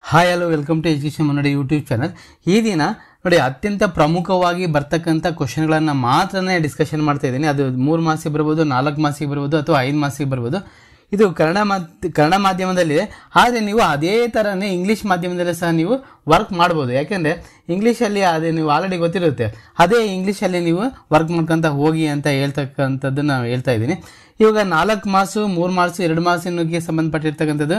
Hi hello welcome to education Munnade YouTube channel. ಈ ದಿನ ನೋಡಿ ಅತ್ಯಂತ ಪ್ರಮುಖವಾಗಿ ಬರ್ತಕ್ಕಂಥ ಕ್ವಶನ್ಗಳನ್ನು ಮಾತ್ರನೇ ಡಿಸ್ಕಷನ್ ಮಾಡ್ತಾ ಇದ್ದೀನಿ. ಅದು 3 ಮಾರ್ಕ್ಸಿಗೆ ಬರ್ಬೋದು, 4 ಮಾರ್ಕ್ಸಿಗೆ ಬರ್ಬೋದು, ಅಥವಾ 5 ಮಾರ್ಕ್ಸಿಗೆ ಬರ್ಬೋದು. ಇದು ಕನ್ನಡ ಮಾಧ್ಯಮದಲ್ಲಿದೆ. ಆದರೆ ನೀವು ಅದೇ ಥರನೇ ಇಂಗ್ಲೀಷ್ ಮಾಧ್ಯಮದಲ್ಲೇ ಸಹ ನೀವು ವರ್ಕ್ ಮಾಡ್ಬೋದು. ಯಾಕೆಂದರೆ ಇಂಗ್ಲೀಷಲ್ಲಿ ಅದೇ ನೀವು ಆಲ್ರೆಡಿ ಗೊತ್ತಿರುತ್ತೆ, ಅದೇ ಇಂಗ್ಲೀಷಲ್ಲಿ ನೀವು ವರ್ಕ್ ಮಾಡ್ಕೊತ ಹೋಗಿ ಅಂತ ಹೇಳ್ತಕ್ಕಂಥದ್ದನ್ನು ನಾನು ಹೇಳ್ತಾ ಇದ್ದೀನಿ. ಇವಾಗ 4 ಮಾರ್ಕ್ಸು, 3 ಮಾರ್ಕ್ಸು, 2 ಮಾರ್ಕ್ಸಿಗೆ ಸಂಬಂಧಪಟ್ಟಿರ್ತಕ್ಕಂಥದ್ದು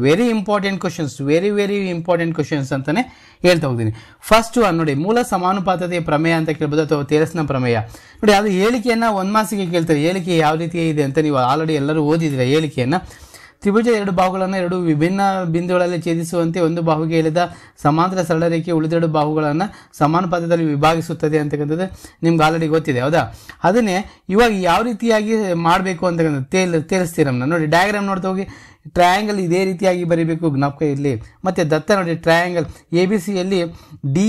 very important questions, very important questions ಅಂತಲೇ ಹೇಳ್ತಾ ಹೋಗ್ತೀನಿ. ಫಸ್ಟ್ ನೋಡಿ, ಮೂಲ ಸಮಾನುಪಾತತೆಯ ಪ್ರಮೇಯ ಅಂತ ಕೇಳ್ಬೋದು, ಅಥವಾ ತೇರಸ್ನ ಪ್ರಮೇಯ. ನೋಡಿ, ಅದು ಹೇಳಿಕೆಯನ್ನು 1 ಮಾರ್ಕ್ಸಿಗೆ ಕೇಳ್ತಾರೆ. ಹೇಳಿಕೆ ಯಾವ ರೀತಿ ಇದೆ ಅಂತ ನೀವು ಆಲ್ರೆಡಿ ಎಲ್ಲರೂ ಓದಿದ್ದೀರಾ ಹೇಳಿಕೆಯನ್ನು. ತ್ರಿಭುಜ 2 ಬಾಹುಗಳನ್ನು 2 ವಿಭಿನ್ನ ಬಿಂದುಗಳಲ್ಲಿ ಛೇದಿಸುವಂತೆ ಒಂದು ಬಾಹುಗೆ ಎಳೆದ ಸಮಾಂತರ ಸರಳ ರೇಖೆ ಉಳಿದೆರಡು ಬಾಹುಗಳನ್ನು ಸಮಾನುಪಾತದಲ್ಲಿ ವಿಭಾಗಿಸುತ್ತದೆ ಅಂತಕ್ಕಂಥದ್ದು ನಿಮ್ಗೆ ಆಲ್ರೆಡಿ ಗೊತ್ತಿದೆ, ಹೌದಾ? ಅದನ್ನೇ ಇವಾಗ ಯಾವ ರೀತಿಯಾಗಿ ಮಾಡಬೇಕು ಅಂತಕ್ಕಂಥದ್ದು ತೇರಿಸ್ತೀರಮ್ಮ. ನೋಡಿ, ಡಯಾಗ್ರಾಮ್ ನೋಡ್ತಾ ಹೋಗಿ. ಟ್ರಯಾಂಗಲ್ ಇದೇ ರೀತಿಯಾಗಿ ಬರೀಬೇಕು, ಜ್ಞಾಪಕ ಇರಲಿ. ಮತ್ತು ದತ್ತ ನೋಡಿ, ಟ್ರಯಾಂಗಲ್ ABC ಯಲ್ಲಿ DE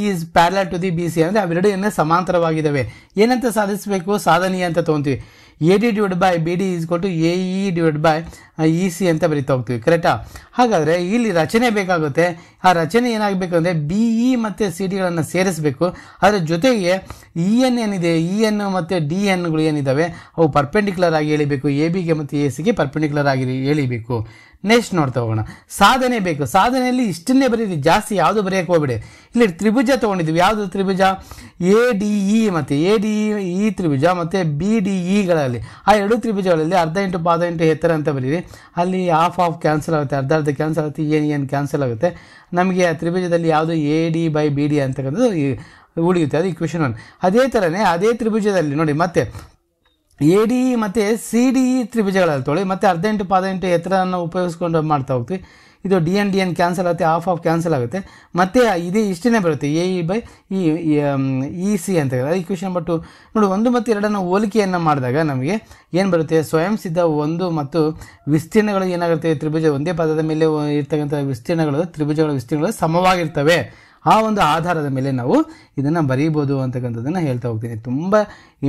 is parallel to the BC, ಅಂದರೆ ಅವೆರಡು ಸಮಾಂತರವಾಗಿದ್ದಾವೆ. ಏನಂತ ಸಾಧಿಸಬೇಕು? ಸಾಧನೀಯ ಅಂತ ತೊಗೊತೀವಿ. AD / BD = AE / EC ಅಂತ ಬರೀತಾ ಹೋಗ್ತೀವಿ, ಕರೆಕ್ಟಾ? ಹಾಗಾದರೆ ಇಲ್ಲಿ ರಚನೆ ಬೇಕಾಗುತ್ತೆ. ಆ ರಚನೆ ಏನಾಗಬೇಕು ಅಂದರೆ BE ಮತ್ತು CDಗಳನ್ನು ಸೇರಿಸಬೇಕು. ಅದರ ಜೊತೆಗೆ EN ಏನಿದೆ, EN ಮತ್ತು DNಗಳು ಏನಿದ್ದಾವೆ ಅವು ಪರ್ಪೆಂಡಿಕ್ಯುಲರ್ ಆಗಿ ಎಳಿಬೇಕು. ABಗೆ ಮತ್ತು ACಗೆ ಪರ್ಪೆಂಡಿಕ್ಯುಲರ್ ಆಗಿ ಎಳಿಬೇಕು. ನೆಕ್ಸ್ಟ್ ನೋಡ್ತಾ ಹೋಗೋಣ. ಸಾಧನೆ ಬೇಕು. ಸಾಧನೆಯಲ್ಲಿ ಇಷ್ಟನ್ನೇ ಬರೀರಿ, ಜಾಸ್ತಿ ಯಾವುದು ಬರೆಯೋಕ್ಕೆ ಹೋಗ್ಬೇಡಿ. ಇಲ್ಲಿ ತ್ರಿಭುಜ ತೊಗೊಂಡಿದ್ವಿ. ಯಾವುದು ತ್ರಿಭುಜ? ADE ಮತ್ತು ADE ತ್ರಿಭುಜ ಮತ್ತು BDEಗಳಲ್ಲಿ, ಆ ಎರಡು ತ್ರಿಭುಜಗಳಲ್ಲಿ ಅರ್ಧ ಇಂಟು ಪಾದ ಇಂಟು ಎತ್ತರ ಅಂತ ಬರೀರಿ. ಅಲ್ಲಿ ಹಾಫ್ ಕ್ಯಾನ್ಸಲ್ ಆಗುತ್ತೆ, ಅರ್ಧ ಕ್ಯಾನ್ಸಲ್ ಆಗುತ್ತೆ, EN ಕ್ಯಾನ್ಸಲ್ ಆಗುತ್ತೆ. ನಮಗೆ ಆ ತ್ರಿಭುಜದಲ್ಲಿ ಯಾವುದು AD/BD ಅಂತಕ್ಕಂಥದ್ದು ಉಳಿಯುತ್ತೆ. ಅದು ಇಕ್ವೇಷನ್ 1. ಅದೇ ಥರನೇ ಅದೇ ತ್ರಿಭುಜದಲ್ಲಿ ನೋಡಿ, ಮತ್ತೆ ADE ಮತ್ತು CDE ತ್ರಿಭುಜಗಳಲ್ಲಿ ತೊಗೊಳ್ಳಿ. ಮತ್ತು ಅರ್ಧ ಇಂಟು ಪಾದ ಇಂಟು ಎತ್ತರವನ್ನು ಉಪಯೋಗಿಸ್ಕೊಂಡು ಮಾಡ್ತಾ ಹೋಗ್ತೀವಿ. ಇದು DN ಕ್ಯಾನ್ಸಲ್ ಆಗುತ್ತೆ, ಹಾಫ್ ಕ್ಯಾನ್ಸಲ್ ಆಗುತ್ತೆ. ಮತ್ತು ಇದೇ ಇಷ್ಟೇ ಬರುತ್ತೆ, AE/EC ಅಂತ ಇಕ್ವೇಷನ್. ಬಟ್ ನೋಡಿ, 1 ಮತ್ತು 2 ಹೋಲಿಕೆಯನ್ನು ಮಾಡಿದಾಗ ನಮಗೆ ಏನು ಬರುತ್ತೆ? ಸ್ವಯಂ ಸಿದ್ಧ 1 ಮತ್ತು ವಿಸ್ತೀರ್ಣಗಳು ಏನಾಗುತ್ತೆ? ತ್ರಿಭುಜ ಒಂದೇ ಪದದ ಮೇಲೆ ಇರ್ತಕ್ಕಂಥ ವಿಸ್ತೀರ್ಣಗಳು, ತ್ರಿಭುಜಗಳ ವಿಸ್ತೀರ್ಣಗಳು ಸಮವಾಗಿರ್ತವೆ. ಆ ಒಂದು ಆಧಾರದ ಮೇಲೆ ನಾವು ಇದನ್ನು ಬರೀಬೋದು ಅಂತಕ್ಕಂಥದ್ದನ್ನು ಹೇಳ್ತಾ ಹೋಗ್ತೀನಿ. ತುಂಬ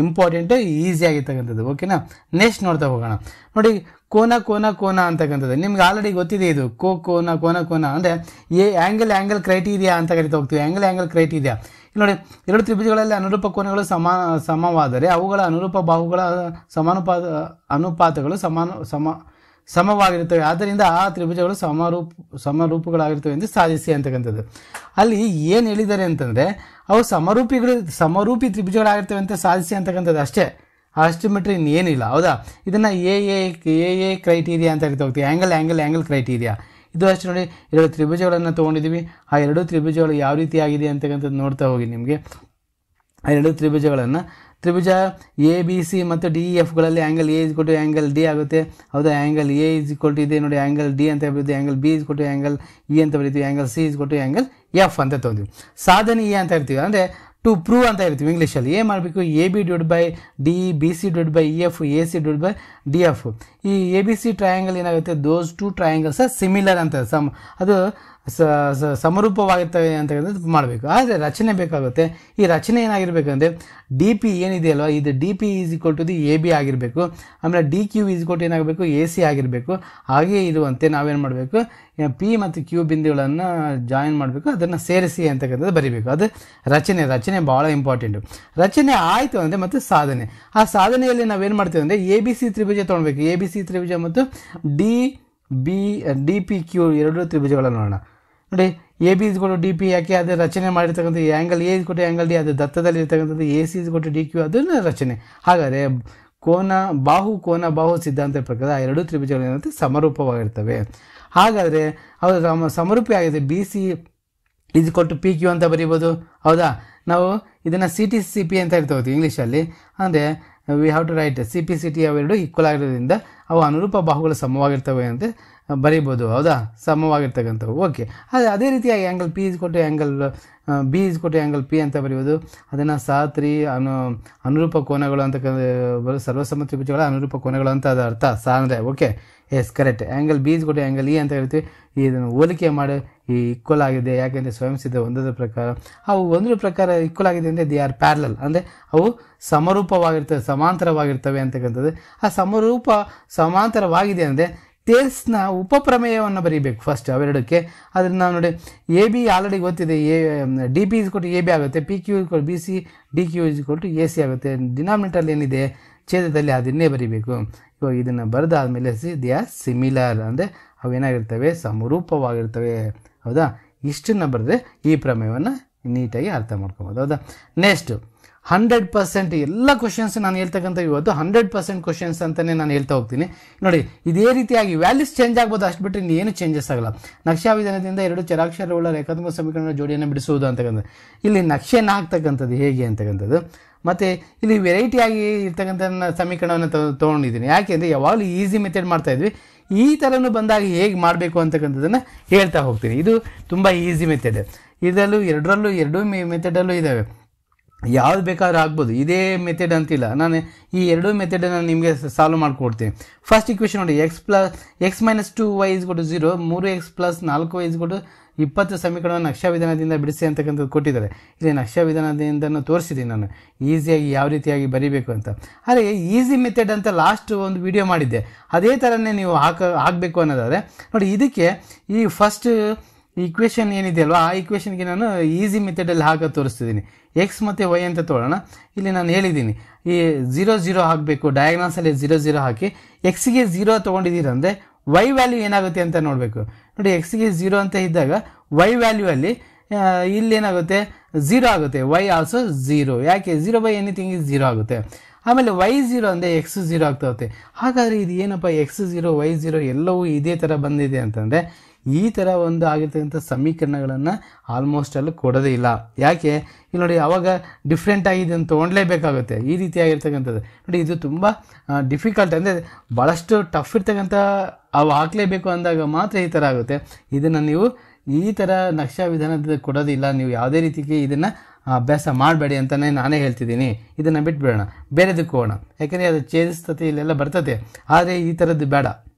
ಇಂಪಾರ್ಟೆಂಟು, ಈಸಿಯಾಗಿರ್ತಕ್ಕಂಥದ್ದು, ಓಕೆನಾ? ನೆಕ್ಸ್ಟ್ ನೋಡ್ತಾ ಹೋಗೋಣ. ನೋಡಿ, ಕೋನ ಅಂತಕ್ಕಂಥದ್ದು ನಿಮ್ಗೆ ಆಲ್ರೆಡಿ ಗೊತ್ತಿದೆ. ಇದು ಕೋನ ಅಂದರೆ ಆ್ಯಂಗಲ್ ಕ್ರೈಟೀರಿಯಾ ಅಂತ ಕರಿತಾ ಹೋಗ್ತೀವಿ. ಆ್ಯಂಗಲ್ ಕ್ರೈಟೀರಿಯಾ ನೋಡಿ, 2 ತ್ರಿಭುಜಗಳಲ್ಲಿ ಅನುರೂಪ ಕೋನಗಳು ಸಮವಾದರೆ ಅವುಗಳ ಅನುರೂಪ ಬಾಹುಗಳ ಅನುಪಾತಗಳು ಸಮವಾಗಿರ್ತವೆ. ಆದ್ದರಿಂದ ಆ ತ್ರಿಭುಜಗಳು ಸಮರೂಪಗಳಾಗಿರ್ತವೆ ಎಂದು ಸಾಧಿಸಿ ಅಂತಕ್ಕಂಥದ್ದು. ಅಲ್ಲಿ ಏನು ಹೇಳಿದ್ದಾರೆ ಅಂತಂದರೆ, ಅವು ಸಮರೂಪಿ ತ್ರಿಭುಜಗಳಾಗಿರ್ತವೆ ಅಂತ ಸಾಧಿಸಿ ಅಂತಕ್ಕಂಥದ್ದು ಅಷ್ಟೇ. ಅಷ್ಟು ಬಿಟ್ಟರೆ ಇನ್ನೇನಿಲ್ಲ, ಹೌದಾ? ಇದನ್ನು ಎ ಕ್ರೈಟೀರಿಯಾ ಅಂತ ಕರಿತಾ ಹೋಗ್ತೀವಿ. Angle criteria. ಇದು ಅಷ್ಟೇ. ನೋಡಿ, 2 ತ್ರಿಭುಜಗಳನ್ನು ತೊಗೊಂಡಿದ್ದೀವಿ. ಆ 2 ತ್ರಿಭುಜಗಳು ಯಾವ ರೀತಿಯಾಗಿದೆ ಅಂತಕ್ಕಂಥದ್ದು ನೋಡ್ತಾ ಹೋಗಿ. ನಿಮಗೆ ಆ 2 ತ್ರಿಭುಜ ABC ಮತ್ತು DEFಗಳಲ್ಲಿ ಆ್ಯಂಗಲ್ A = ಆ್ಯಂಗಲ್ D ಆಗುತ್ತೆ, ಹೌದಾ? ಆ್ಯಂಗಲ್ A ಇದೆ ನೋಡಿ, ಆ್ಯಂಗಲ್ D ಅಂತ ಬರೀತೀವಿ. ಆ್ಯಂಗಲ್ B = ಆ್ಯಂಗಲ್ E ಅಂತ ಬರೀತೀವಿ. ಆ್ಯಂಗಲ್ C = ಆ್ಯಂಗಲ್ F ಅಂತ ತೊಗೊಂತೀವಿ. ಸಾಧನೀಯ ಅಂತ ಇರ್ತೀವಿ, ಅಂದರೆ ಟು ಪ್ರೂವ್ ಅಂತ ಇರ್ತೀವಿ ಇಂಗ್ಲೀಷಲ್ಲಿ. ಏನು ಮಾಡಬೇಕು? AB/DE, BC/EF, AC/DF. ಈ ABC ಟ್ರಯಾಂಗಲ್ ಏನಾಗುತ್ತೆ? ದೋಸ್ 2 ಟ್ರಯಾಂಗಲ್ಸ್ ಸಿಮಿಲರ್ ಅಂತ ಅದು ಸಮರೂಪವಾಗಿರ್ತವೆ ಅಂತಕ್ಕಂಥದ್ದು ಮಾಡಬೇಕು. ಆದರೆ ರಚನೆ ಬೇಕಾಗುತ್ತೆ. ಈ ರಚನೆ ಏನಾಗಿರ್ಬೇಕಂದ್ರೆ DP ಏನಿದೆ ಅಲ್ವಾ, ಇದು DP = AB ಆಗಿರಬೇಕು. ಆಮೇಲೆ DQ ಏನಾಗಬೇಕು? AC ಆಗಿರಬೇಕು. ಹಾಗೆ ಇರುವಂತೆ ನಾವೇನು ಮಾಡಬೇಕು? P ಮತ್ತು Q ಬಿಂದುಗಳನ್ನು ಜಾಯಿನ್ ಮಾಡಬೇಕು, ಅದನ್ನು ಸೇರಿಸಿ ಅಂತಕ್ಕಂಥದ್ದು ಬರೀಬೇಕು. ಅದು ರಚನೆ ಭಾಳ ಇಂಪಾರ್ಟೆಂಟು. ರಚನೆ ಆಯಿತು ಅಂದರೆ ಮತ್ತೆ ಸಾಧನೆ. ಆ ಸಾಧನೆಯಲ್ಲಿ ನಾವೇನು ಮಾಡ್ತೀವಿ ಅಂದರೆ ABC ತ್ರಿಭುಜ ತೊಗೊಳ್ಬೇಕು. ABC ತ್ರಿಭುಜ ಮತ್ತು DPQ 2 ತ್ರಿಭುಜಗಳನ್ನು ನೋಡೋಣ. ನೋಡಿ, AB = DP ಯಾಕೆ? ಅದು ರಚನೆ ಮಾಡಿರ್ತಕ್ಕಂಥ. ಆ್ಯಂಗಲ್ A = ಆ್ಯಂಗಲ್ D, ಅದು ದತ್ತದಲ್ಲಿ ಇರ್ತಕ್ಕಂಥದ್ದು. AC = DQ, ಅದನ್ನು ರಚನೆ. ಹಾಗಾದರೆ ಬಾಹು ಸಿದ್ಧಾಂತ ಪ್ರಕಾರ ಆ 2 ತ್ರಿಭುಜಗಳು ಏನಂತೆ? ಸಮರೂಪವಾಗಿರ್ತವೆ. ಹಾಗಾದರೆ ಅವರು ಸಮರೂಪಿ ಆಗಿದೆ. BC = PQ ಅಂತ ಬರೀಬೋದು, ಹೌದಾ? ನಾವು ಇದನ್ನು CT/CP ಅಂತ ಇರ್ತೀವಿ ಇಂಗ್ಲೀಷಲ್ಲಿ. ಅಂದರೆ V have to right CP/CT ಅವೆರಡು ಈಕ್ವಲ್ ಆಗಿರೋದ್ರಿಂದ ಅವು ಅನುರೂಪ ಬಾಹುಗಳು ಸಮವಾಗಿರ್ತವೆ ಅಂತ ಬರೀಬೋದು, ಹೌದಾ? ಸಮವಾಗಿರ್ತಕ್ಕಂಥವು, ಓಕೆ. ಅದೇ ರೀತಿಯಾಗಿ angle P = angle B = angle P ಅಂತ ಬರೆಯೋದು. ಅದನ್ನು ಸಾತ್ರಿ ಅನುರೂಪ ಕೋನಗಳು ಅಂತ ಸರ್ವಸಮ ತ್ರಿಭುಜಗಳ ಅನುರೂಪ ಕೋನಗಳು ಅಂತ ಅದು ಅರ್ಥ ಅಂದರೆ, okay, yes, correct. Angle B = angle E ಅಂತ ಹೇಳ್ತೀವಿ. ಇದನ್ನು ಹೋಲಿಕೆ ಮಾಡಿ ಈ ಈಕ್ವಲ್ ಆಗಿದೆ. ಯಾಕೆಂದರೆ ಸ್ವಯಂ ಸಿದ್ಧ 1ರ ಪ್ರಕಾರ ಅವು 1ರ ಪ್ರಕಾರ ಈಕ್ವಲ್ ಆಗಿದೆ ಅಂದರೆ ದೇ ಆರ್ ಪ್ಯಾರಲಲ್, ಅಂದರೆ ಅವು ಸಮರೂಪವಾಗಿರ್ತವೆ, ಸಮಾಂತರವಾಗಿರ್ತವೆ ಅಂತಕ್ಕಂಥದ್ದು. ಆ ಸಮಾಂತರವಾಗಿದೆ ಅಂದರೆ ತೇಲ್ಸ್ನ ಉಪಪ್ರಮೇಯವನ್ನು ಬರೀಬೇಕು ಫಸ್ಟ್ ಅವೆರಡಕ್ಕೆ. ಅದನ್ನು ನೋಡಿ ಎ ಬಿ ಆಲ್ರೆಡಿ ಗೊತ್ತಿದೆ, ಡಿ ಪಿ ಇಸ್ ಕೊಟ್ಟು ಎ ಬಿ ಆಗುತ್ತೆ, P Q is B C, D Q is ಕೊಟ್ಟು ಎ ಸಿ ಆಗುತ್ತೆ. ಡಿನಾಮಿನೇಟರ್ ಏನಿದೆ ಛೇದದಲ್ಲಿ ಅದನ್ನೇ ಬರೀಬೇಕು. ಇವಾಗ ಇದನ್ನು ಬರೆದಾದ್ಮೇಲೆ ದೇ ಆರ್ ಸಿಮಿಲರ್ ಅಂದರೆ ಅವೇನಾಗಿರ್ತವೆ, ಸಮರೂಪವಾಗಿರ್ತವೆ. ಹೌದಾ, ಇಷ್ಟನ್ನು ಬರೆದ್ರೆ ಈ ಪ್ರಮೇಯವನ್ನು ನೀಟಾಗಿ ಅರ್ಥ ಮಾಡ್ಕೊಬೋದು. ಹೌದಾ, ನೆಕ್ಸ್ಟ್ 100% ಎಲ್ಲ ಕ್ವಶನ್ಸ್ ನಾನು ಹೇಳ್ತಕ್ಕಂಥ ಇವತ್ತು 100% ಕ್ವಶನ್ಸ್ ಅಂತಲೇ ನಾನು ಹೇಳ್ತಾ ಹೋಗ್ತೀನಿ. ನೋಡಿ, ಇದೇ ರೀತಿಯಾಗಿ ವ್ಯಾಲ್ಯೂಸ್ ಚೇಂಜ್ ಆಗ್ಬೋದು, ಅಷ್ಟು ಬಿಟ್ಟರೆ ಇನ್ನೇನು ಚೇಂಜಸ್ ಆಗಲ್ಲ. ನಕ್ಷಾ ವಿಧಾನದಿಂದ 2 ಚರಾಕ್ಷರವುಳ್ಳ ರೇಖಾತ್ಮಕ ಸಮೀಕರಣಗಳ ಜೋಡಿಯನ್ನು ಬಿಡಿಸುವುದು ಅಂತಕ್ಕಂಥದ್ದು. ಇಲ್ಲಿ ನಕ್ಷೆಯನ್ನು ಹಾಕ್ತಕ್ಕಂಥದ್ದು ಹೇಗೆ ಅಂತಕ್ಕಂಥದ್ದು, ಮತ್ತು ಇಲ್ಲಿ ವೆರೈಟಿಯಾಗಿ ಇರ್ತಕ್ಕಂಥ ಸಮೀಕರಣವನ್ನು ತೊಗೊಂಡಿದ್ದೀನಿ. ಯಾಕೆಂದರೆ ಯಾವಾಗಲೂ ಈಸಿ ಮೆಥಡ್ ಮಾಡ್ತಾ ಇದ್ವಿ, ಈ ಥರನೂ ಬಂದಾಗ ಹೇಗೆ ಮಾಡಬೇಕು ಅಂತಕ್ಕಂಥದ್ದನ್ನು ಹೇಳ್ತಾ ಹೋಗ್ತೀನಿ. ಇದು ತುಂಬ ಈಸಿ ಮೆಥಡ್. ಇದರಲ್ಲೂ ಎರಡೂ ಮೆಥಡಲ್ಲೂ ಇದ್ದಾವೆ, ಯಾವ್ದು ಬೇಕಾದ್ರೂ ಆಗ್ಬೋದು, ಇದೇ ಮೆಥಡ್ ಅಂತಿಲ್ಲ. ನಾನು ಈ ಎರಡೂ ಮೆಥಡನ್ನು ನಿಮಗೆ ಸಾಲ್ವ್ ಮಾಡಿಕೊಡ್ತೀನಿ. ಫಸ್ಟ್ ಇಕ್ವೇಷನ್ ನೋಡಿ, X minus 2y = 0, 3x + 4y = 20 ಸಮೀಕರಣವನ್ನು ನಕ್ಷಾ ವಿಧಾನದಿಂದ ಬಿಡಿಸಿ ಅಂತಕ್ಕಂಥದ್ದು ಕೊಟ್ಟಿದ್ದಾರೆ. ಇಲ್ಲಿ ನಕ್ಷಾ ವಿಧಾನದಿಂದ ತೋರಿಸಿದ್ದೀನಿ ನಾನು ಈಸಿಯಾಗಿ ಯಾವ ರೀತಿಯಾಗಿ ಬರೀಬೇಕು ಅಂತ. ಆದರೆ ಈಸಿ ಮೆಥಡ್ ಅಂತ ಲಾಸ್ಟ್ ಒಂದು ವಿಡಿಯೋ ಮಾಡಿದ್ದೆ, ಅದೇ ಥರನೇ ನೀವು ಹಾಕಬೇಕು ಅನ್ನೋದಾದರೆ ನೋಡಿ, ಇದಕ್ಕೆ ಈ ಫಸ್ಟ್ ಈಕ್ವೇಷನ್ ಏನಿದೆ ಅಲ್ವಾ, ಆ ಈಕ್ವೇಷನ್ಗೆ ನಾನು ಈಸಿ ಮೆಥಡಲ್ಲಿ ಹಾಕಿ ತೋರಿಸ್ತಿದ್ದೀನಿ. ಎಕ್ಸ್ ಮತ್ತು ವೈ ಅಂತ ತೊಗೊಳ್ಳೋಣ. ಇಲ್ಲಿ ನಾನು ಹೇಳಿದ್ದೀನಿ ಈ 0 0 ಹಾಕಬೇಕು, ಡಯಾಗ್ನಲ್ಸಲ್ಲಿ 0 0 ಹಾಕಿ ಎಕ್ಸ್ಗೆ 0 ತೊಗೊಂಡಿದ್ದೀರಂದರೆ ವೈ ವ್ಯಾಲ್ಯೂ ಏನಾಗುತ್ತೆ ಅಂತ ನೋಡಬೇಕು. ನೋಡಿ, ಎಕ್ಸ್ಗೆ 0 ಅಂತ ಇದ್ದಾಗ ವೈ ವ್ಯಾಲ್ಯೂ ಅಲ್ಲಿ ಇಲ್ಲೇನಾಗುತ್ತೆ 0 ಆಗುತ್ತೆ, ವೈ ಆಲ್ಸೋ 0. ಯಾಕೆ 0/anything is 0 ಆಗುತ್ತೆ. ಆಮೇಲೆ ವೈ 0 ಅಂದರೆ ಎಕ್ಸ್ 0 ಆಗ್ತಾ ಹೋಗುತ್ತೆ. ಹಾಗಾದರೆ ಇದು ಏನಪ್ಪ, ಎಕ್ಸ್ 0 ವೈ 0 ಎಲ್ಲವೂ ಇದೇ ಥರ ಬಂದಿದೆ ಅಂತಂದರೆ ಈ ಥರ ಒಂದು ಆಗಿರ್ತಕ್ಕಂಥ ಸಮೀಕರಣಗಳನ್ನು ಆಲ್ಮೋಸ್ಟ್ ಅಲ್ಲಿ ಕೊಡೋದೇ ಇಲ್ಲ. ಯಾಕೆ, ಇಲ್ಲಿ ನೋಡಿ ಆವಾಗ ಡಿಫ್ರೆಂಟ್ ಆಗಿದೆ ಅಂತ ತೊಗೊಳ್ಲೇಬೇಕಾಗುತ್ತೆ. ಈ ರೀತಿಯಾಗಿರ್ತಕ್ಕಂಥದ್ದು ನೋಡಿ, ಇದು ತುಂಬ ಡಿಫಿಕಲ್ಟ್, ಅಂದರೆ ಭಾಳಷ್ಟು ಟಫ್ ಇರ್ತಕ್ಕಂಥ ಅವು ಹಾಕಲೇಬೇಕು ಅಂದಾಗ ಮಾತ್ರ ಈ ಥರ ಆಗುತ್ತೆ. ಇದನ್ನು ನೀವು ಈ ಥರ ನಕ್ಷಾ ವಿಧಾನದ ಕೊಡೋದಿಲ್ಲ. ನೀವು ಯಾವುದೇ ರೀತಿಗೆ ಇದನ್ನು ಅಭ್ಯಾಸ ಮಾಡಬೇಡಿ ಅಂತಲೇ ನಾನೇ ಹೇಳ್ತಿದ್ದೀನಿ. ಇದನ್ನು ಬಿಟ್ಬಿಡೋಣ, ಬೇರೆದಕ್ಕೆ ಹೋಗೋಣ. ಯಾಕೆಂದರೆ ಅದು ಛೇದಿಸ್ತತೆ ಇಲ್ಲೆಲ್ಲ ಬರ್ತದೆ, ಆದರೆ ಈ ಥರದ್ದು ಬೇಡ.